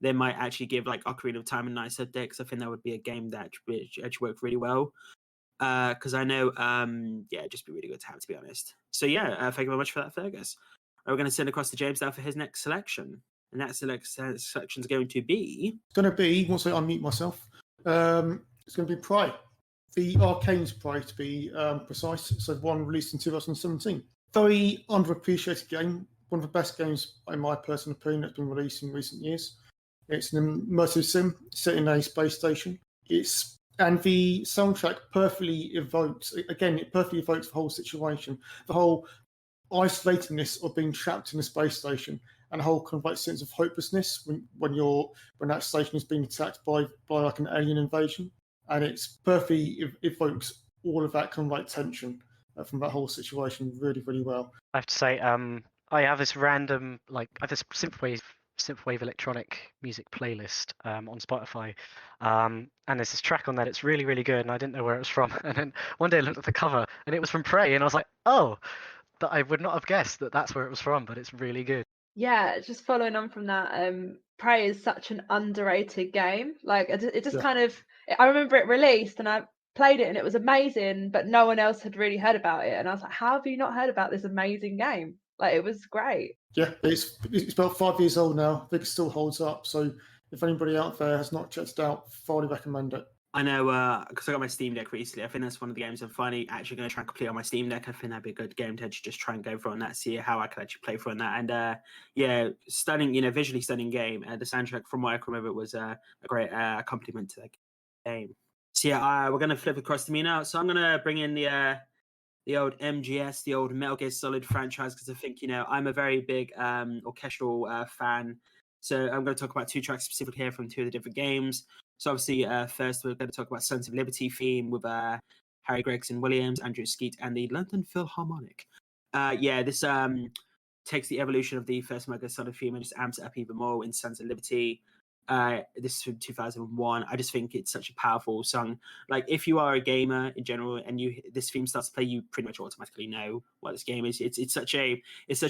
they might actually give like Ocarina of Time a nice update, because I think that would be a game that actually work really well. Because I know, it'd just be really good to have, to be honest. So yeah, thank you very much for that, Fergus. We're going to send across to James now for his next selection, and that selection is going to be. It's going to be, once I unmute myself, it's going to be Prey, the Arcane's Prey to be precise. So one released in 2017. Very underappreciated game. One of the best games, in my personal opinion, that's been released in recent years. It's an immersive sim set in a space station. And the soundtrack perfectly evokes the whole situation, the whole isolatedness of being trapped in a space station, and a whole kind of like sense of hopelessness when that station is being attacked by like an alien invasion, and it's perfectly evokes all of that kind of like tension from that whole situation really, really well. I have to say, I have this random synthwave electronic music playlist on Spotify, and there's this track on that. It's really, really good, and I didn't know where it was from. And then one day I looked at the cover, and it was from Prey, and I was like, oh, that I would not have guessed that that's where it was from, but it's really good. Yeah, just following on from that, Prey is such an underrated game. Like it just kind of, I remember it released and I played it and it was amazing, but no one else had really heard about it. And I was like, how have you not heard about this amazing game? Like, it was great. Yeah, it's about 5 years old now. I think it still holds up. So if anybody out there has not checked it out, thoroughly recommend it. I know, because I got my Steam Deck recently. I think that's one of the games I'm finally actually going to try and complete on my Steam Deck. I think that'd be a good game to just try and go for on that, see how I could actually play for on that. And stunning, visually stunning game. The soundtrack, from what I can remember, was a great accompaniment to that game. So yeah, we're going to flip across to me now. So I'm going to bring in the old MGS, the old Metal Gear Solid franchise, because I think, I'm a very big orchestral fan. So I'm going to talk about two tracks specifically here from two of the different games. So obviously, first we're going to talk about Sons of Liberty theme with Harry Gregson Williams, Andrew Skeet, and the London Philharmonic. This takes the evolution of the first Metal Gear Solid theme and just amps it up even more in Sons of Liberty. This is from 2001. I just think it's such a powerful song. Like, if you are a gamer in general and this theme starts to play, you pretty much automatically know what this game is. It's such a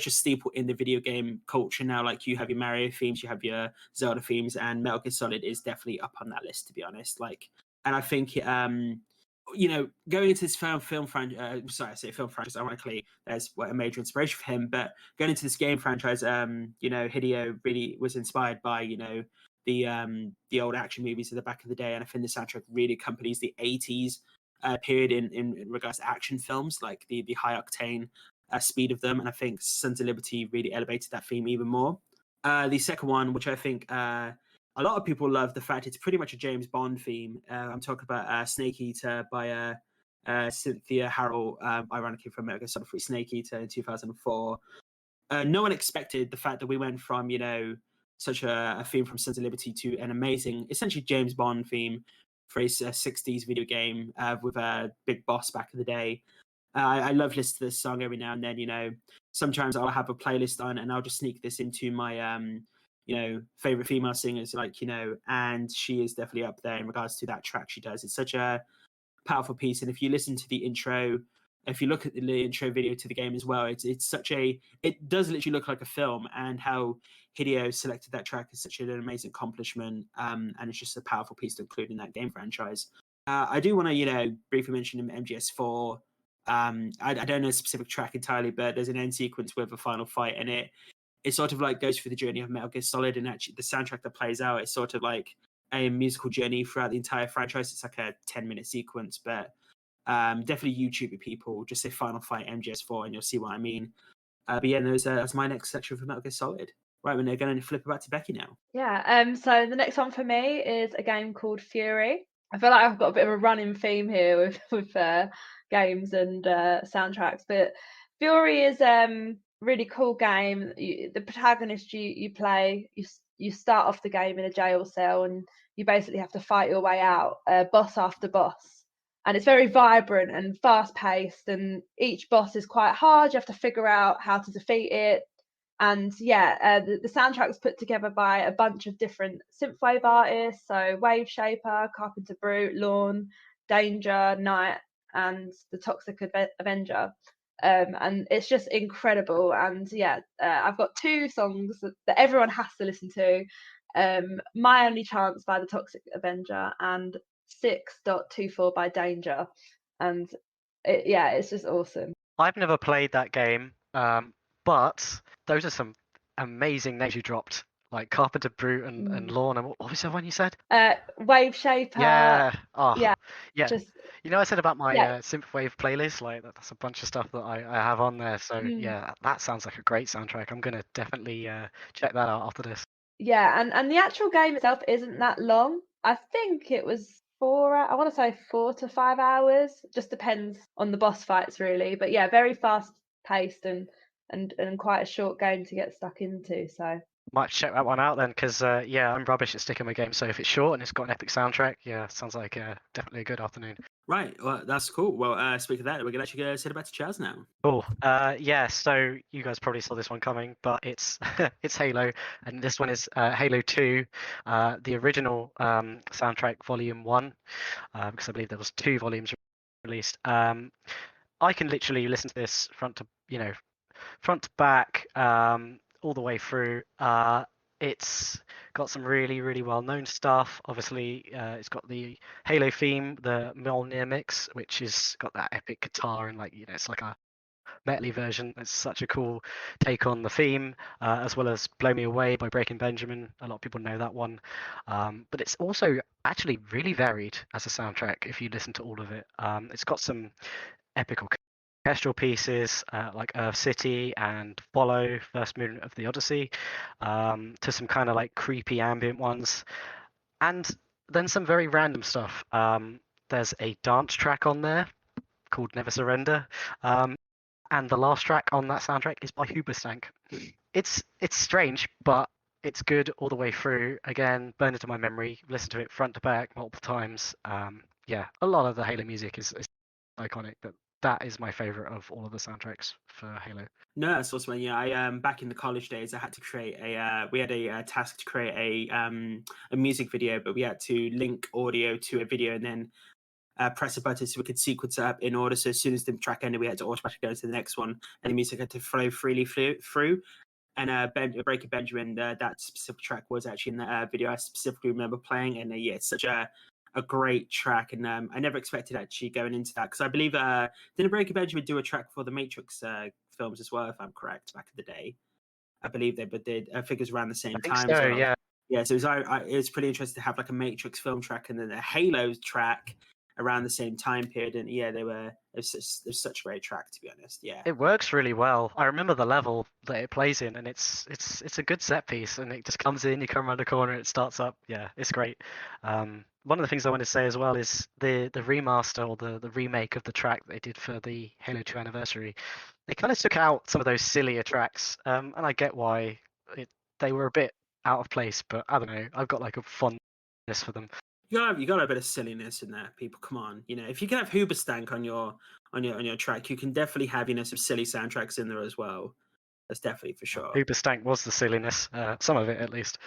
staple in the video game culture now. Like, you have your Mario themes, you have your Zelda themes, and Metal Gear Solid is definitely up on that list, to be honest. Like, and I think going into this film franchise, ironically, there's a major inspiration for him. But going into this game franchise, Hideo really was inspired by the old action movies of the back of the day, and I think the soundtrack really accompanies the 80s period in regards to action films, like the high octane speed of them. And I think Sons of Liberty really elevated that theme even more. The second one, which I think a lot of people love, the fact it's pretty much a James Bond theme. I'm talking about Snake Eater by Cynthia Harrell, ironically from Metal Gear Solid 3 Snake Eater in 2004. No one expected the fact that we went from, such a theme from Sons of Liberty to an amazing, essentially James Bond theme for a 60s video game with a big boss back in the day. I love listening to this song every now and then. Sometimes I'll have a playlist on and I'll just sneak this into my favorite female singers, like, and she is definitely up there in regards to that track she does. It's such a powerful piece. And if you listen to the intro, if you look at the intro video to the game as well, it does literally look like a film, and how Hideo selected that track is such an amazing accomplishment. And it's just a powerful piece to include in that game franchise. I do want to, briefly mention MGS4. I don't know a specific track entirely, but there's an end sequence with a final fight, and it sort of like goes through the journey of Metal Gear Solid, and actually the soundtrack that plays out is sort of like a musical journey throughout the entire franchise. It's like a 10-minute sequence, but definitely YouTube it, people. Just say Final Fight MGS4 and you'll see what I mean. But yeah, that's my next section for Metal Gear Solid. Right, we're going to flip it back to Beckie now. Yeah, so the next one for me is a game called Fury. I feel like I've got a bit of a running theme here with games and soundtracks, but Fury is really cool game. The protagonist you play, you start off the game in a jail cell, and you basically have to fight your way out, boss after boss. And it's very vibrant and fast paced, and each boss is quite hard. You have to figure out how to defeat it. And the soundtrack's put together by a bunch of different synthwave artists, so Wave Shaper, Carpenter Brute, Lorne, Danger, Knight, and the Toxic Avenger. And it's just incredible. And I've got 2 songs that everyone has to listen to. My Only Chance by the Toxic Avenger and 6.24 by Danger. And it's just awesome. I've never played that game, but those are some amazing names you dropped, like Carpenter Brute and Lorne. And what was the one you said? Wave Shaper. Yeah. Oh, yeah. Just, I said about my synthwave playlist, like that's a bunch of stuff that I have on there. So that sounds like a great soundtrack. I'm gonna definitely check that out after this. Yeah, and the actual game itself isn't that long. I think it was 4 to 5 hours. Just depends on the boss fights, really. But yeah, very fast paced and quite a short game to get stuck into. So might check that one out then, because I'm rubbish at sticking with games. So if it's short and it's got an epic soundtrack, sounds like definitely a good afternoon. Right, well, that's cool. Well, speaking of that, we're going to actually go send it back to Chaz now. Cool. So you guys probably saw this one coming, but it's it's Halo, and this one is Halo 2, the original soundtrack Volume 1, because I believe there was 2 volumes released. I can literally listen to this front to back, all the way through. It's got some really, really well-known stuff. Obviously, it's got the Halo theme, the Mjolnir mix, which has got that epic guitar and it's like a metal-y version. It's such a cool take on the theme, as well as Blow Me Away by Breaking Benjamin. A lot of people know that one. But it's also actually really varied as a soundtrack if you listen to all of it. It's got some epic orchestral pieces like Earth City and Follow, First Movement of the Odyssey, to some kind of like creepy ambient ones, and then some very random stuff. There's a dance track on there called Never Surrender, and the last track on that soundtrack is by Hoobastank. It's strange, but it's good all the way through. Again, burned into my memory, listened to it front to back multiple times. A lot of the Halo music is iconic, but that is my favorite of all of the soundtracks for Halo. No, that's awesome. Yeah, I back in the college days, I had to create we had a task to create a music video, but we had to link audio to a video and then press a button so we could sequence it up in order. So as soon as the track ended, we had to automatically go to the next one, and the music had to flow freely through. And Breaking Benjamin, that specific track was actually in the video I specifically remember playing, and it's such a great track, and I never expected actually going into that, because I believe didn't Breaking Benjamin do a track for the Matrix films as well, if I'm correct, back in the day? I believe they did figures around the same time. So, as well. Yeah. So it was pretty interesting to have like a Matrix film track and then a Halo track around the same time period, and there's such a great track, to be honest. Yeah, it works really well. I remember the level that it plays in, and it's a good set piece, and it just comes in, you come around the corner, it starts up. Yeah, it's great. One of the things I want to say as well is the remaster or the remake of the track they did for the Halo 2 anniversary. They kind of took out some of those sillier tracks, and I get why they were a bit out of place, but I don't know, I've got like a fondness for them. You got a bit of silliness in there, people. Come on, if you can have Hoobastank on your track, you can definitely have some silly soundtracks in there as well. That's definitely for sure. Uberstank was the silliness, some of it at least.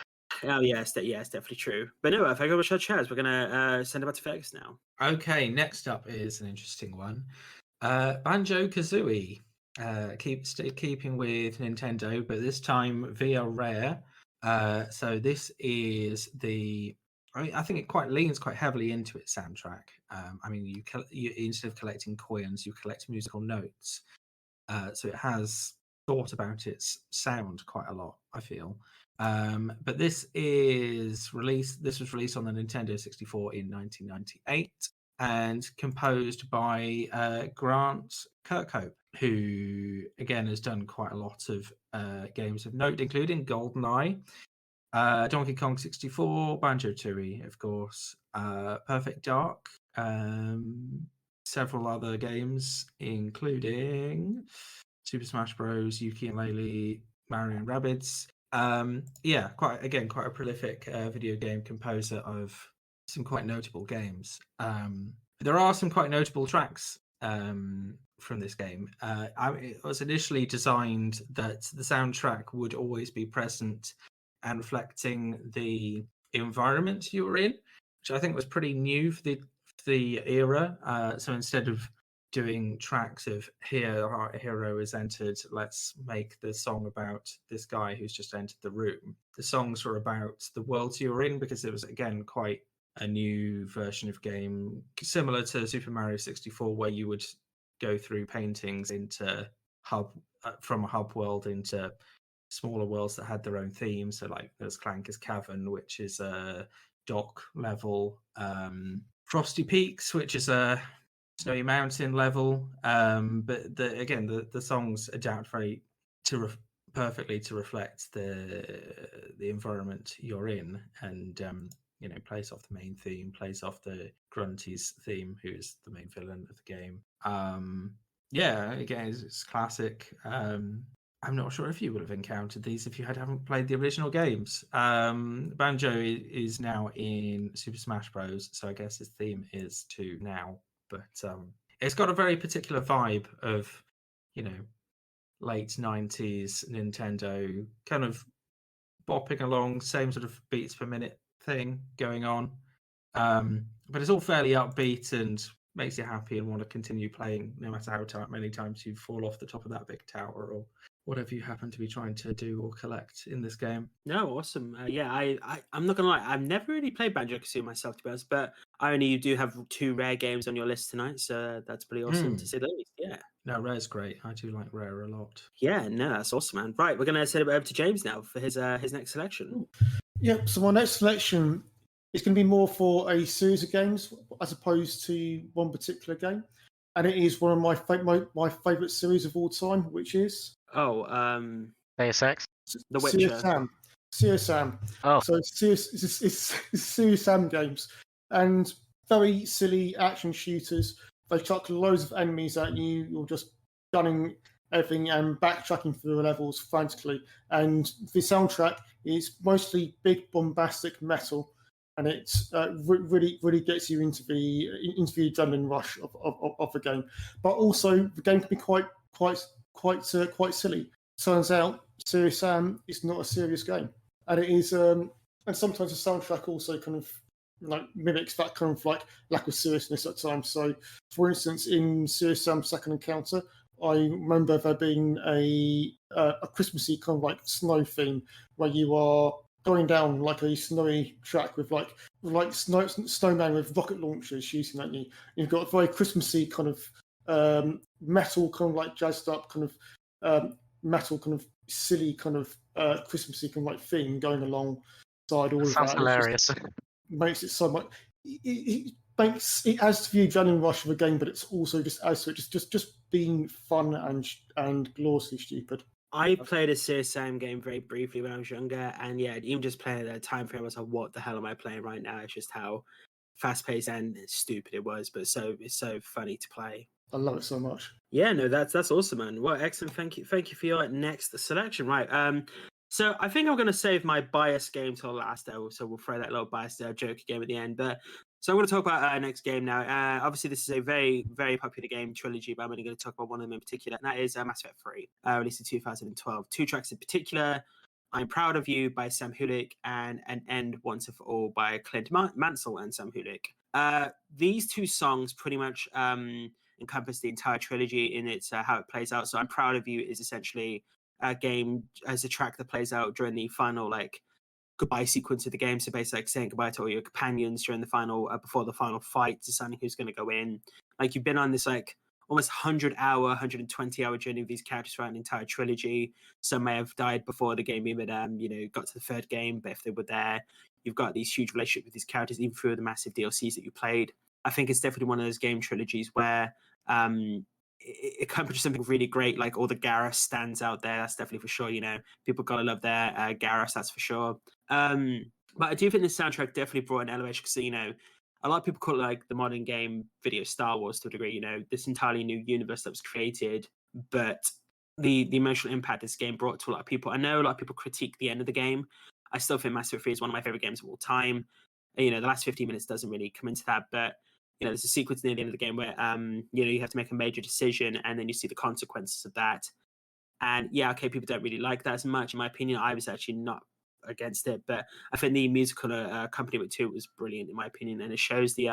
Oh yes, it's definitely true. But no, if I go with Chaz, we're gonna send it back to Fergus now. Okay, next up is an interesting one. Banjo-Kazooie. Keeping with Nintendo, but this time via Rare. So this is I think it quite leans quite heavily into its soundtrack. I mean, you instead of collecting coins, you collect musical notes. So it has thought about its sound quite a lot, I feel. But this was released on the Nintendo 64 in 1998 and composed by Grant Kirkhope, who again has done quite a lot of games of note, including GoldenEye, Donkey Kong 64, Banjo-Tooie, of course, Perfect Dark, several other games, including Super Smash Bros, Yuki and Laylee, Mario and Rabbids. Quite a prolific video game composer of some quite notable games. There are some quite notable tracks from this game. It was initially designed that the soundtrack would always be present and reflecting the environment you were in, which I think was pretty new for the era. So instead of doing tracks of here our hero has entered, let's make the song about this guy who's just entered the room. The songs were about the world you were in, because it was again quite a new version of game, similar to Super Mario 64, where you would go through paintings into from a hub world into smaller worlds that had their own themes. So like there's Clanker's Cavern, which is a dock level, Frosty Peaks, which is a Snowy Mountain level, but the songs adapt perfectly to reflect the environment you're in, and plays off the main theme, plays off the Grunty's theme, who is the main villain of the game. Again, it's classic. I'm not sure if you would have encountered these if you haven't played the original games. Banjo is now in Super Smash Bros, so I guess his theme is too now. But it's got a very particular vibe of, late 90s Nintendo, kind of bopping along, same sort of beats per minute thing going on. But it's all fairly upbeat and makes you happy and want to continue playing, no matter how many times you fall off the top of that big tower or whatever you happen to be trying to do or collect in this game. No, awesome. I'm not gonna lie, I've never really played Banjo-Kazooie myself, to be honest, but you do have 2 Rare games on your list tonight, so that's pretty awesome to say the least. Yeah. No, Rare's great. I do like Rare a lot. Yeah, no, that's awesome, man. Right, we're gonna send it over to James now for his next selection. Yeah, so my next selection is going to be more for a series of games as opposed to one particular game, and it is one of my favourite series of all time, which is Deus Ex, The Witcher. Serious Sam. Oh, So it's Serious Sam games, and very silly action shooters. They chuck loads of enemies at you. You're just gunning everything and backtracking through the levels frantically. And the soundtrack is mostly big bombastic metal, and it really gets you into the adrenaline rush of the game. But also the game can be quite silly. Turns out Serious Sam is not a serious game, and it is. And sometimes the soundtrack also kind of mimics that kind of lack of seriousness at times. So, for instance, in Serious Sam's Second Encounter, I remember there being a Christmassy kind of snow theme where you are going down a snowy track with snowman with rocket launchers shooting at you. You've got a very Christmassy kind of metal kind of jazzed up kind of metal kind of silly kind of Christmassy kind of theme going alongside all of that. Sounds hilarious. Makes it so much. It adds to the adrenaline rush of the game, but it's also just adds to it just being fun and gloriously stupid. I played a Serious Sam game very briefly when I was younger, and even just playing at that time frame, I was like, "What the hell am I playing right now?" It's just how fast paced and stupid it was, but it's so funny to play. I love it so much. Yeah, no, that's awesome, man. Well, excellent. Thank you for your next selection. Right. So I think I'm going to save my bias game till last, though. So we'll throw that little bias Joker game at the end. But So I'm going to talk about our next game now. Obviously, this is a very, very popular game trilogy, but I'm only going to talk about one of them in particular, and that is Mass Effect 3, released in 2012. 2 tracks in particular, I'm Proud of You by Sam Hulick and An End Once and For All by Clint Mansell and Sam Hulick. These 2 songs pretty much encompass the entire trilogy in its how it plays out. So I'm Proud of You is essentially a game as a track that plays out during the final, like, goodbye sequence of the game. So basically, like, saying goodbye to all your companions during the final, before the final fight, deciding who's going to go in. Like, you've been on this like almost 100-hour, 120-hour journey with these characters throughout an entire trilogy. Some may have died before the game even, got to the 3rd game, but if they were there, you've got these huge relationships with these characters, even through the massive DLCs that you played. I think it's definitely one of those game trilogies where it accomplishes something really great. Like, all the Garrus stands out there. That's definitely for sure. People gotta love their Garrus. That's for sure. But I do think the soundtrack definitely brought an elevation because a lot of people call it like the modern game video Star Wars to a degree. This entirely new universe that was created, but the emotional impact this game brought to a lot of people. I know a lot of people critique the end of the game. I still think Mass Effect 3 is one of my favorite games of all time. The last 15 minutes doesn't really come into that, but there's a sequence near the end of the game where you have to make a major decision, and then you see the consequences of that. And people don't really like that as much. In my opinion, I was actually not against it, but I think the musical accompaniment to it was brilliant, in my opinion, and it shows the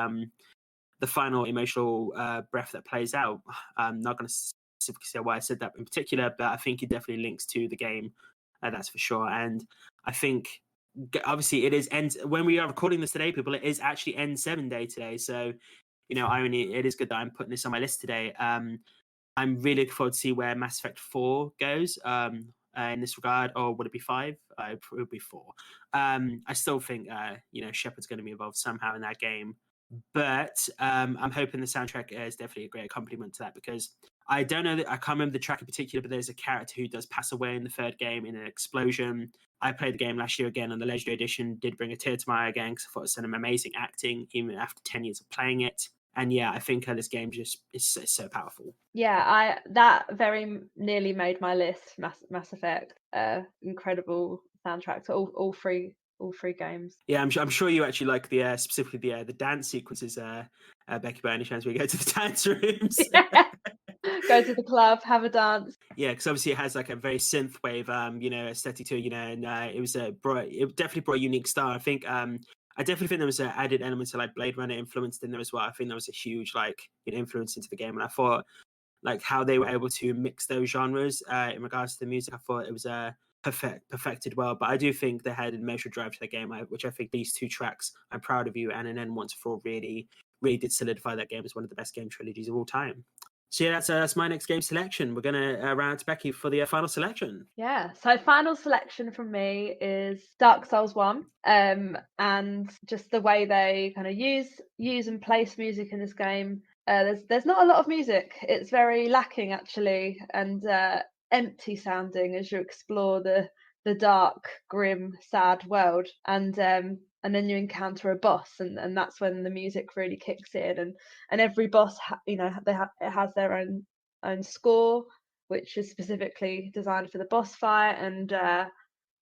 final emotional breath that plays out. I'm not going to specifically say why I said that in particular, but I think it definitely links to the game. That's for sure. And I think, obviously, it is when we are recording this today, people, it is actually N7 day today. So, it is good that I'm putting this on my list today. I'm really looking forward to see where Mass Effect 4 goes in this regard, or would it be 5? It would be 4. I still think, Shepard's going to be involved somehow in that game. But I'm hoping the soundtrack is definitely a great accompaniment to that, because I don't know, I can't remember the track in particular, but there's a character who does pass away in the 3rd game in an explosion. I played the game last year again on the Legendary Edition, did bring a tear to my eye again because I thought it was some amazing acting, even after 10 years of playing it. And I think this game just is so powerful. Yeah, that very nearly made my list. Mass Effect, incredible soundtrack to all three games. Yeah, I'm sure you actually like the specifically the dance sequences, Becky, by any chance, we go to the dance rooms. Yeah. Go to the club, have a dance. Yeah, because obviously it has like a very synthwave, aesthetic to it, and it definitely brought a unique style. I think I definitely think there was added elements of like Blade Runner influenced in there as well. I think there was a huge influence into the game, and I thought like how they were able to mix those genres in regards to the music. I thought it was perfected well. But I do think they had a emotional drive to the game, which I think these 2 tracks, I'm Proud of You and An End Once For All, really did solidify that game as one of the best game trilogies of all time. So that's my next game selection. We're going to round to Becky for the final selection. Yeah, so final selection from me is Dark Souls 1, and just the way they kind of use and place music in this game. There's not a lot of music. It's very lacking, actually, and empty sounding as you explore the dark, grim, sad world. And then you encounter a boss, and that's when the music really kicks in. And every boss, it has their own score, which is specifically designed for the boss fight, and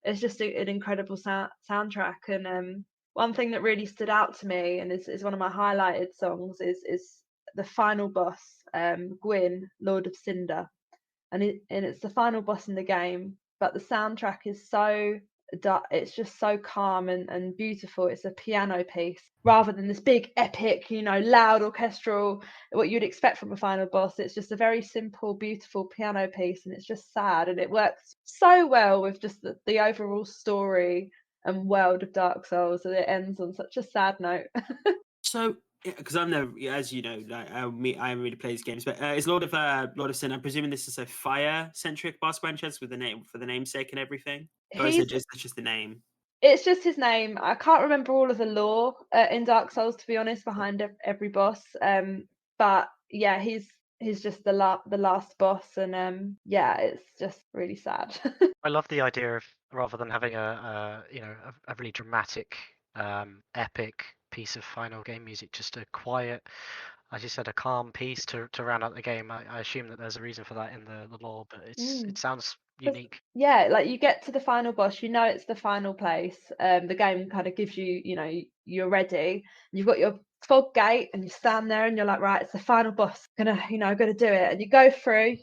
it's just an incredible soundtrack. And one thing that really stood out to me, and is one of my highlighted songs, is the final boss, Gwyn, Lord of Cinder, and it's the final boss in the game. But the soundtrack is so dark, it's just so calm and beautiful. It's a piano piece rather than this big epic, loud orchestral, what you'd expect from a final boss. It's just a very simple, beautiful piano piece, and it's just sad, and it works so well with just the overall story and world of Dark Souls, that it ends on such a sad note. So, because I'm never, as you know, I haven't really played these games, but is Lord of Sin, I'm presuming this is a fire-centric boss by any chance, with the name, for the namesake and everything? Or is it just the name? It's just his name. I can't remember all of the lore in Dark Souls, to be honest, behind every boss. But yeah, he's just the last boss, and it's just really sad. I love the idea of, rather than having a really dramatic, epic piece of final game music, just a quiet, as you said, a calm piece to round out the game. I assume that there's a reason for that in the lore, but it sounds unique. Yeah, like you get to the final boss, you know it's the final place. The game kind of gives you, you know, you're ready. You've got your fog gate, and you stand there, and you're like, right, it's the final boss. Gonna do it. And you go through,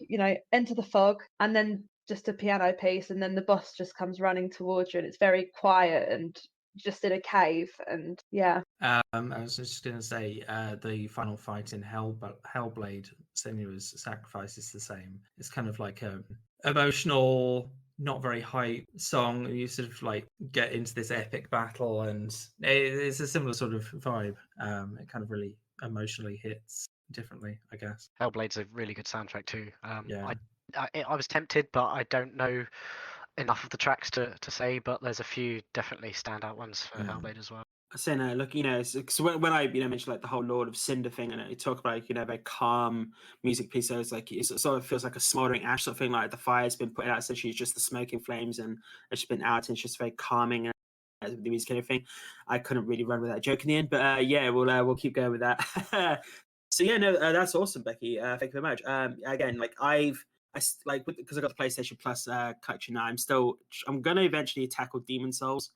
enter the fog, and then just a piano piece, and then the boss just comes running towards you, and it's very quiet and just in a cave. And yeah. I was just going to say, the final fight in Hellblade, Senua's Sacrifice, is the same. It's kind of like a emotional, not very hype song. You sort of like get into this epic battle, and it's a similar sort of vibe. It kind of really emotionally hits differently, I guess. Hellblade's a really good soundtrack too. Yeah. I was tempted, but I don't know enough of the tracks to say, but there's a few definitely standout ones for Hellblade as well. I say no, look, so when I mentioned like the whole Lord of Cinder thing, and you talk about like, very calm music piece, so it's like it sort of feels like a smoldering ash sort of thing, like the fire's been put out, essentially it's just the smoking flames, and it's been out, and it's just very calming and the music kind of thing. I couldn't really run with that joke in the end, but we'll keep going with that. So yeah, no, that's awesome, Becky. Thank you very much. Again, like because I got the PlayStation Plus collection now, I'm gonna eventually tackle Demon Souls.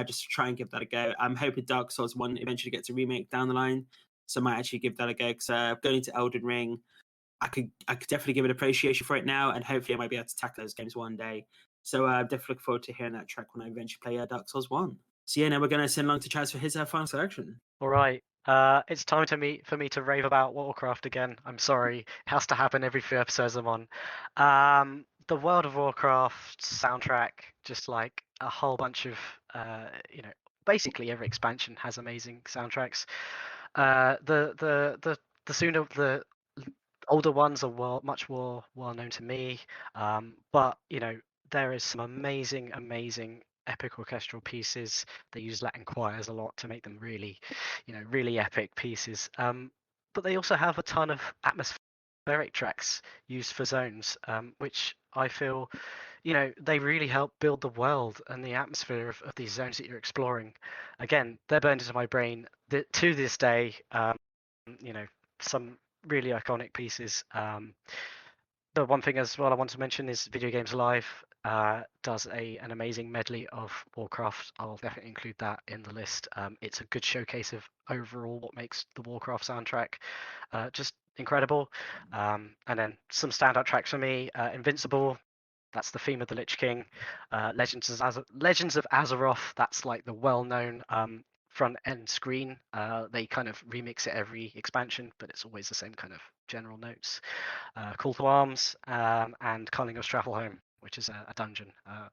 Just to try and give that a go. I'm hoping Dark Souls 1 eventually gets a remake down the line, so I might actually give that a go, because going into Elden Ring, I could definitely give it appreciation for it now, and hopefully I might be able to tackle those games one day. So I'm definitely looking forward to hearing that track when I eventually play Dark Souls 1. So yeah, now we're going to send along to Chaz for his final selection. All right. It's time for me to rave about Warcraft again. I'm sorry, it has to happen every few episodes I'm on. The World of Warcraft soundtrack, just like a whole bunch of, basically every expansion has amazing soundtracks. The older ones are much more well known to me, but there is some amazing epic orchestral pieces. They use Latin choirs a lot to make them really, really epic pieces. But they also have a ton of atmospheric tracks used for zones, which I feel, they really help build the world and the atmosphere of these zones that you're exploring. Again, they're burned into my brain to this day. Some really iconic pieces. The one thing as well I want to mention is Video Games Live does an amazing medley of Warcraft. I'll definitely include that in the list. It's a good showcase of overall what makes the Warcraft soundtrack just incredible. And then some standout tracks for me: Invincible. That's the theme of the Lich King. Legends of Azeroth. That's like the well-known front end screen. They kind of remix it every expansion, but it's always the same kind of general notes. Call to Arms, and Calling of Straffleholm, which is a dungeon. I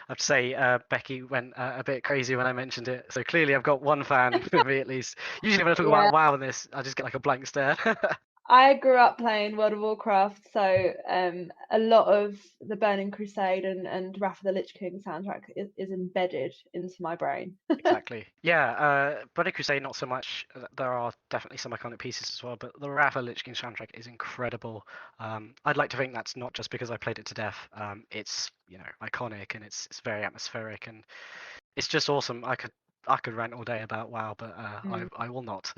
have to say, Becky went a bit crazy when I mentioned it, so clearly I've got one fan for me at least. Usually when I talk about WoW in this, I just get like a blank stare. I grew up playing World of Warcraft, so a lot of the Burning Crusade and Wrath of the Lich King soundtrack is embedded into my brain. Exactly. Yeah, Burning Crusade not so much. There are definitely some iconic pieces as well, but the Wrath of the Lich King soundtrack is incredible. I'd like to think that's not just because I played it to death. It's iconic, and it's very atmospheric, and it's just awesome. I could rant all day about WoW, but I will not.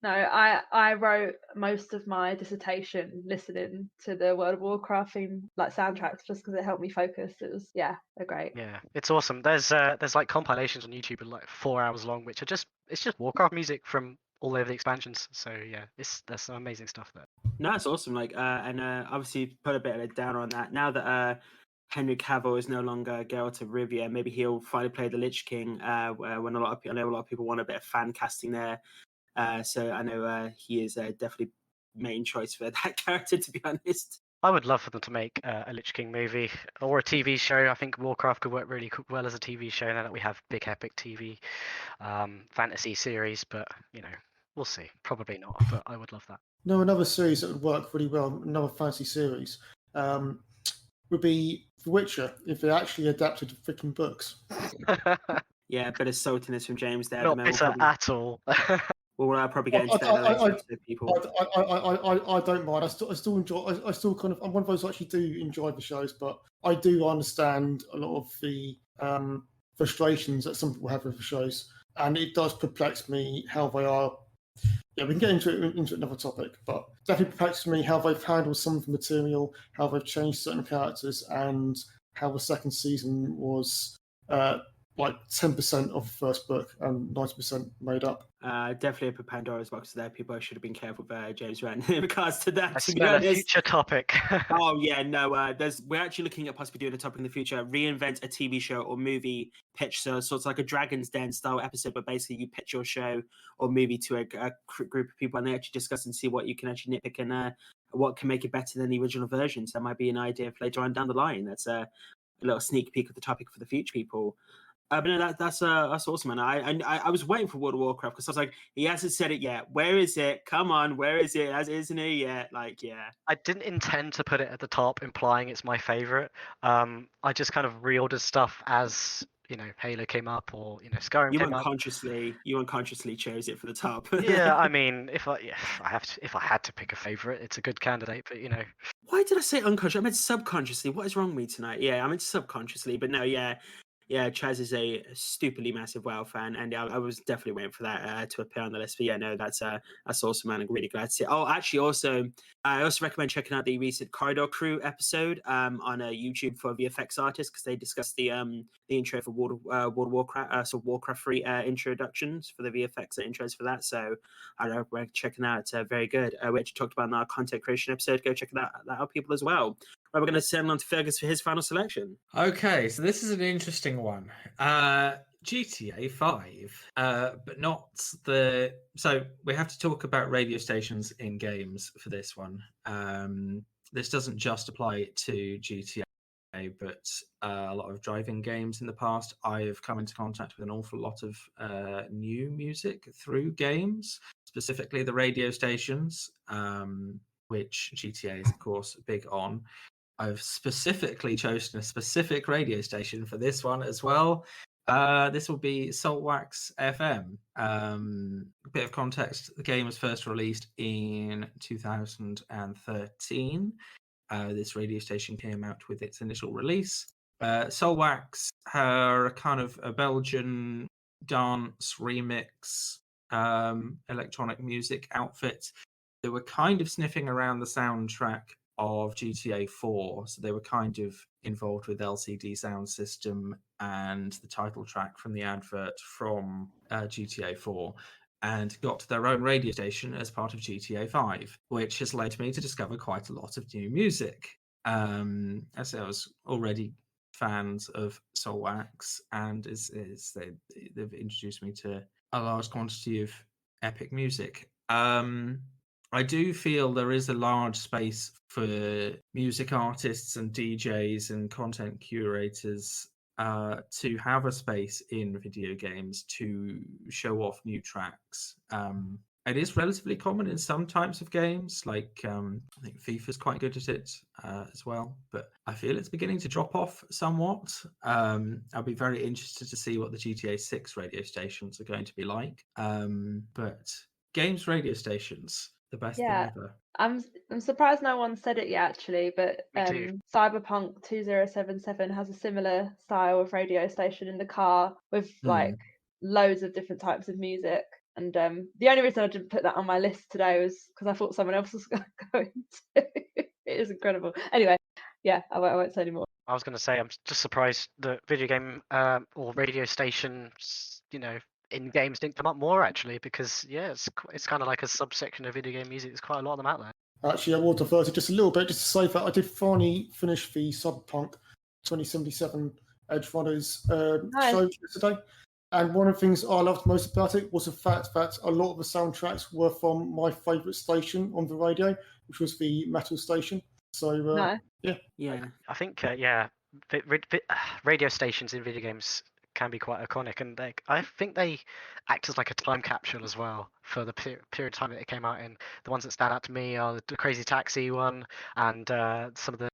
No, I wrote most of my dissertation listening to the World of Warcraft theme, like soundtracks, just because it helped me focus. It was they're great. Yeah, it's awesome. There's like compilations on YouTube that are like 4 hours long, which are just Warcraft music from all over the expansions. So yeah, there's some amazing stuff there. No, it's awesome. Like and obviously put a bit of a down on that. Now that Henry Cavill is no longer Geralt of Rivia, maybe he'll finally play the Lich King. When I know a lot of people want a bit of fan casting there. So I know he is definitely main choice for that character, to be honest. I would love for them to make a Lich King movie or a TV show. I think Warcraft could work really well as a TV show now that we have big epic TV fantasy series, but we'll see. Probably not, but I would love that. No, another series that would work really well, another fantasy series, would be The Witcher, if they actually adapted freaking books. Yeah, a bit of saltiness from James there. Not bitter at all. Well, I'll probably get into that later. People. I don't mind. I still enjoy. I still kind of. I'm one of those who actually do enjoy the shows, but I do understand a lot of the frustrations that some people have with the shows, and it does perplex me how they are Yeah, we can get into another topic, but definitely perplexed me how they've handled some of the material, how they've changed certain characters, and how the second season was like 10% of the first book and 90% made up. Definitely a Pandora's box there. People should have been careful with James Rand in regards to that. I To be smell a honest. future topic. Oh yeah, no. We're actually looking at possibly doing a topic in the future: reinvent a TV show or movie pitch. So sort of like a Dragon's Den style episode, but basically you pitch your show or movie to a group of people, and they actually discuss and see what you can actually nitpick and what can make it better than the original version. So that might be an idea for later on down the line. That's a little sneak peek of the topic for the future people. But no, that's awesome, man. I was waiting for World of Warcraft because I was like, he hasn't said it yet. Where is it? Come on, where is it? Isn't it yet? Like, yeah. I didn't intend to put it at the top, implying it's my favorite. I just kind of reordered stuff as Halo came up, or Skyrim You came up. unconsciously chose it for the top. Yeah, I mean, if I had to pick a favorite, it's a good candidate. But Why did I say unconsciously? I meant subconsciously. What is wrong with me tonight? Yeah, I meant subconsciously, but no, yeah. Yeah, Chaz is a stupidly massive WoW fan, and I was definitely waiting for that to appear on the list. But yeah, no, that's awesome, man. I'm really glad to see it. Oh, actually, I also recommend checking out the recent Corridor Crew episode on YouTube for VFX artists, because they discussed the intro for World of Warcraft, so Warcraft 3 introductions for the VFX intros for that. So I recommend checking out. It's very good. We actually talked about in our content creation episode. Go check that out, people, as well. We're going to send on to Fergus for his final selection. Okay, so this is an interesting one. GTA 5, but not the... So we have to talk about radio stations in games for this one. This doesn't just apply to GTA, but a lot of driving games in the past. I have come into contact with an awful lot of new music through games, specifically the radio stations, which GTA is, of course, big on. I've specifically chosen a specific radio station for this one as well. This will be Saltwax FM. A bit of context: the game was first released in 2013. This radio station came out with its initial release. Saltwax are kind of a Belgian dance remix electronic music outfit. They were kind of sniffing around the soundtrack of GTA 4, so they were kind of involved with LCD Sound System and the title track from the advert from GTA 4, and got their own radio station as part of GTA 5, which has led me to discover quite a lot of new music. As I was already fans of Soulwax, and they've introduced me to a large quantity of epic music. I do feel there is a large space for music artists and DJs and content curators to have a space in video games to show off new tracks. It is relatively common in some types of games, like I think FIFA's quite good at it as well, but I feel it's beginning to drop off somewhat. I'll be very interested to see what the GTA 6 radio stations are going to be like. But games radio stations, the best thing ever. I'm surprised no one said it yet, actually, but Cyberpunk 2077 has a similar style of radio station in the car with like loads of different types of music. And the only reason I didn't put that on my list today was because I thought someone else was going to. It is incredible. Anyway, yeah, I won't say anymore. I was going to say, I'm just surprised that video game or radio stations, in games didn't come up more, actually, because it's kind of like a subsection of video game music. There's quite a lot of them out there. Actually, I will divert it just a little bit, just to say that I did finally finish the Cyberpunk 2077 Edge Runners show yesterday. And one of the things I loved most about it was the fact that a lot of the soundtracks were from my favourite station on the radio, which was the metal station. So, yeah. I think, radio stations in video games can be quite iconic, and I think they act as like a time capsule as well for the period of time that it came out in. The ones that stand out to me are the Crazy Taxi one and some of the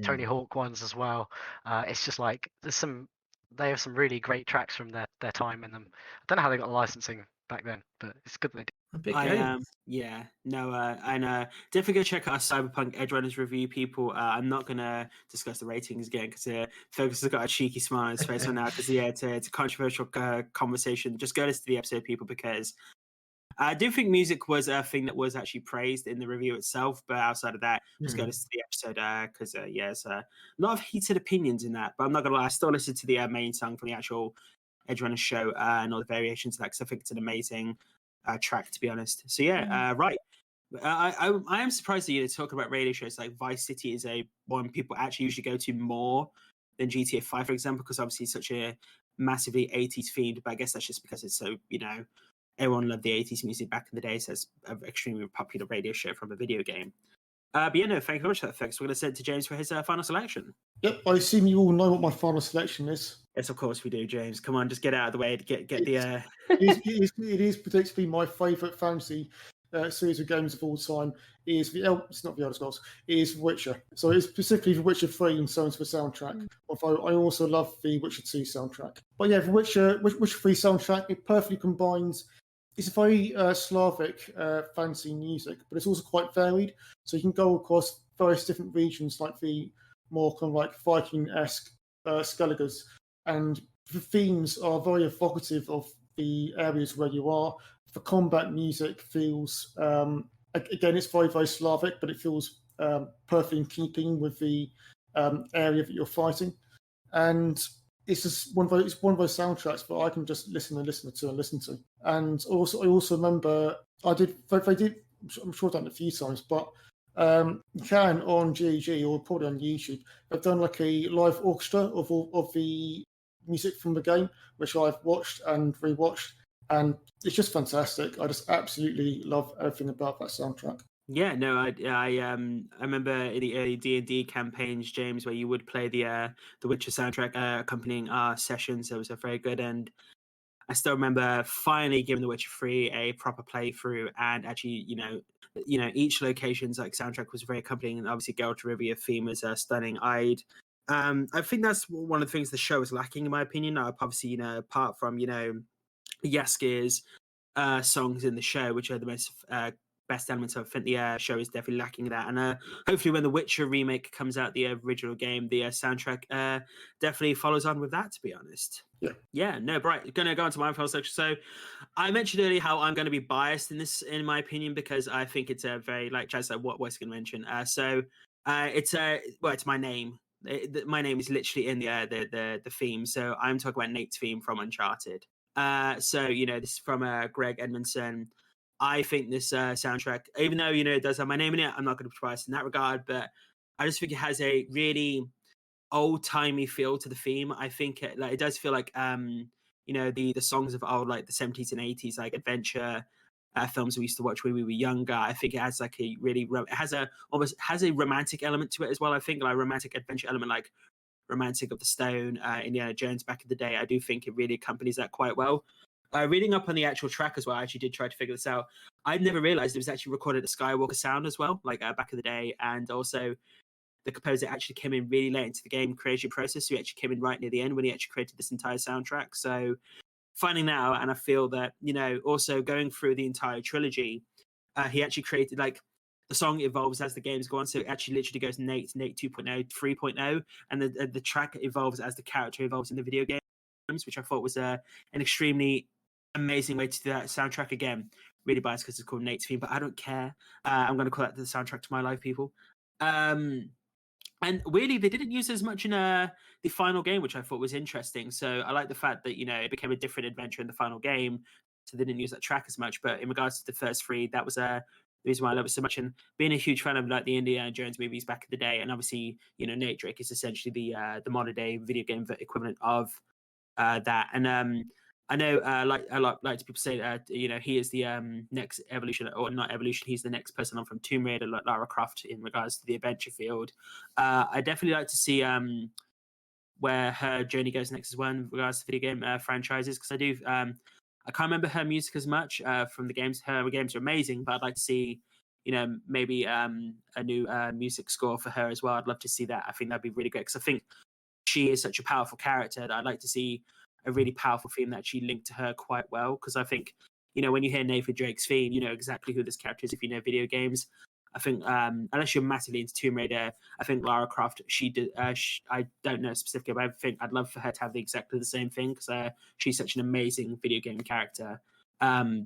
Tony Hawk ones as well. It's just like they have some really great tracks from their time in them. I don't know how they got the licensing back then, but it's good that they did. And definitely go check out our Cyberpunk Edge Runners review, people. I'm not gonna discuss the ratings again because Fergus has got a cheeky smile on his face right now because it's a controversial conversation. Just go listen to the episode, people, because I do think music was a thing that was actually praised in the review itself, but outside of that, just go Mhm. listen to the episode because yeah, it's a lot of heated opinions in that. But I'm not gonna lie, I still listen to the main song from the actual Edge Runner show and all the variations of that because I think it's an amazing track, to be honest. So yeah, right. I am surprised that you're talking about radio shows like Vice City is a one people actually usually go to more than GTA 5, for example, because obviously it's such a massively 80s themed. But I guess that's just because it's so everyone loved the 80s music back in the day, so it's an extremely popular radio show from a video game. But yeah, no, thank you very much for that, folks. We're going to send it to James for his final selection. Yep, I assume you all know what my final selection is. Yes, of course we do, James. Come on, just get out of the way. Get the. It is predictably my favourite fantasy series of games of all time. It's not the Elder Scrolls. It is Witcher. So it's specifically the Witcher 3 and so on to the soundtrack. Although I also love the Witcher 2 soundtrack. But yeah, the Witcher 3 soundtrack, it perfectly combines. It's a very Slavic fantasy music, but it's also quite varied. So you can go across various different regions, like the more kind of like Viking-esque Skelligers, and the themes are very evocative of the areas where you are. The combat music feels, again, it's very, very Slavic, but it feels perfectly in keeping with the area that you're fighting. And it's just one of those soundtracks that I can just listen to. And I also remember they did, I'm sure I've done it a few times, but you can on GEG or probably on YouTube, they've done like a live orchestra of the music from the game, which I've watched and rewatched, and it's just fantastic. I just absolutely love everything about that soundtrack. Yeah, no, I remember in the early D&D campaigns, James, where you would play the Witcher soundtrack accompanying our sessions. So it was very good, and I still remember finally giving The Witcher 3 a proper playthrough, and actually, each location's like soundtrack was very accompanying, and obviously Geralt of Rivia theme was stunning. I think that's one of the things the show is lacking, in my opinion. Obviously, apart from Jaskir's songs in the show, which are the most best elements of, I think the show is definitely lacking that. And hopefully when the Witcher remake comes out, the original game, the soundtrack definitely follows on with that, to be honest. Yeah, no, right. Going to go on to my final section. So I mentioned earlier how I'm going to be biased in this, in my opinion, because I think it's a very, like Chaz said, what was going to mention. It's my name. My name is literally in the theme. So I'm talking about Nate's theme from Uncharted. This is from Greg Edmondson. I think this soundtrack, even though it does have my name in it, I'm not going to be biased in that regard, but I just think it has a really old-timey feel to the theme. I think it does feel like the songs of old, like the 70s and 80s, like adventure films we used to watch when we were younger. I think it has like a really almost has a romantic element to it as well. I think like romantic adventure element, like Romantic of the Stone, Indiana Jones back in the day. I do think it really accompanies that quite well. Reading up on the actual track as well, I actually did try to figure this out. I'd never realized it was actually recorded at Skywalker Sound as well, like back in the day. And also the composer actually came in really late into the game creation process. So he actually came in right near the end when he actually created this entire soundtrack. So finding that out, and I feel that, also going through the entire trilogy, he actually created like, the song evolves as the games go on, so it actually literally goes Nate 2.0, 3.0, and the track evolves as the character evolves in the video games, which I thought was an extremely amazing way to do that soundtrack. Again, really biased because it's called Nate's theme, but I don't care. I'm going to call that the soundtrack to my life, people. And really, they didn't use it as much in the final game, which I thought was interesting. So I like the fact that it became a different adventure in the final game, so they didn't use that track as much. But in regards to the first three, that was the reason why I love it so much. And being a huge fan of like the Indiana Jones movies back in the day, and obviously Nate Drake is essentially the modern day video game equivalent of that. And I know like people say he is the next evolution, or not evolution, he's the next person on from Tomb Raider, like Lara Croft, in regards to the adventure field. I definitely like to see where her journey goes next as well in regards to video game franchises, because I do I can't remember her music as much from the games. Her games are amazing, but I'd like to see, maybe a new music score for her as well. I'd love to see that. I think that'd be really great, because I think she is such a powerful character that I'd like to see a really powerful theme that actually linked to her quite well. Because I think, when you hear Nathan Drake's theme, you know exactly who this character is if you know video games. I think, unless you're massively into Tomb Raider, I think Lara Croft, she did. I don't know specifically, but I think I'd love for her to have exactly the same thing, because she's such an amazing video game character.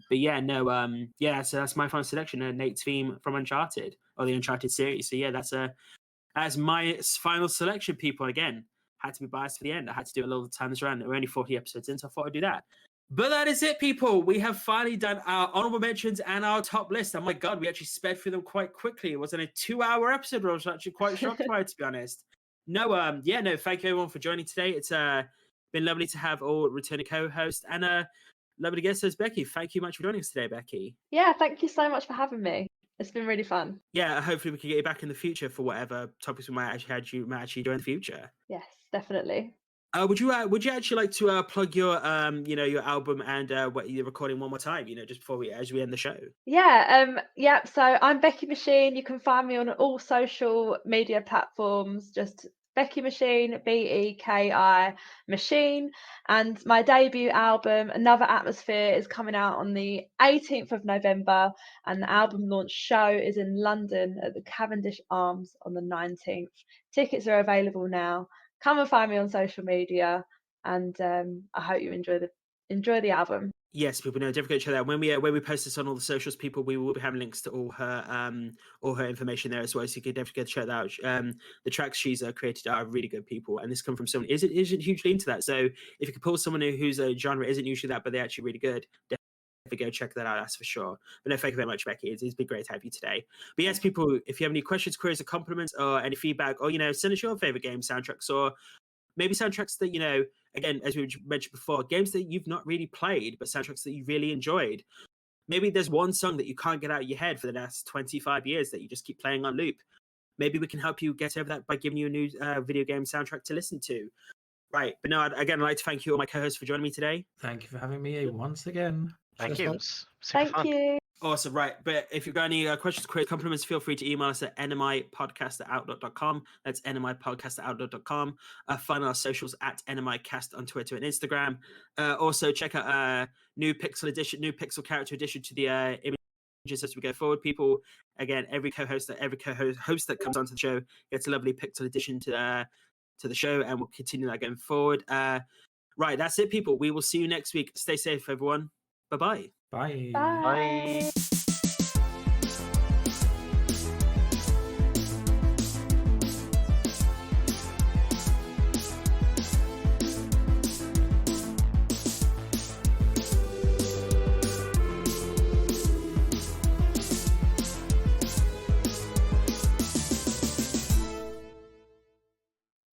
But yeah, no, yeah, so that's my final selection, Nate's theme from Uncharted, or the Uncharted series. So yeah, that's my final selection, people. Again, had to be biased for the end. I had to do a little time this round. We're only 40 episodes in, so I thought I'd do that. But that is it, people. We have finally done our honorable mentions and our top list. Oh my god, we actually sped through them quite quickly. It wasn't a 2-hour episode. I was actually quite shocked by it, to be honest. No, yeah, no, thank you everyone for joining today. It's been lovely to have all returning co-hosts, and lovely guest host Becky. Thank you much for joining us today, Becky. Yeah, thank you so much for having me. It's been really fun. Yeah, hopefully we can get you back in the future for whatever topics we might actually do in the future. Yes, definitely. Would you actually like to plug your your album and what you're recording one more time, just before we end the show? Yeah, so I'm Bekimachine. You can find me on all social media platforms, just Bekimachine, Beki Machine. And my debut album, Another Atmosphere, is coming out on the 18th of November, and the album launch show is in London at the Cavendish Arms on the 19th. Tickets are available now. Come and find me on social media, and I hope you enjoy the album. Yes, people know. Don't forget to check that out. When we post this on all the socials, people, we will be having links to all her information there as well. So you can definitely check that out. The tracks she's created are really good, people, and this comes from someone isn't hugely into that. So if you can pull someone whose genre isn't usually that, but they're actually really good, definitely go check that out. That's for sure. But no, thank you very much, Becky. It's been great to have you today. But yes, people, if you have any questions, queries, or compliments, or any feedback, or send us your favorite game soundtracks, or maybe soundtracks that again, as we mentioned before, games that you've not really played, but soundtracks that you really enjoyed. Maybe there's one song that you can't get out of your head for the last 25 years that you just keep playing on loop. Maybe we can help you get over that by giving you a new video game soundtrack to listen to. Right. But no, again, I'd like to thank you all my co-hosts for joining me today. Thank you for having me once again. Thank you. Thank you. Awesome, right. But if you've got any questions, queries, compliments, feel free to email us at nmipodcast@outlook.com. That's nmipodcast@outlook.com. Find our socials at nmicast on Twitter and Instagram. Also, check out new pixel character edition to the images as we go forward. People, again, every co-host that comes onto the show gets a lovely pixel addition to the show, and we'll continue that going forward. Right, that's it, people. We will see you next week. Stay safe, everyone. Bye-bye. Bye. Bye. Bye.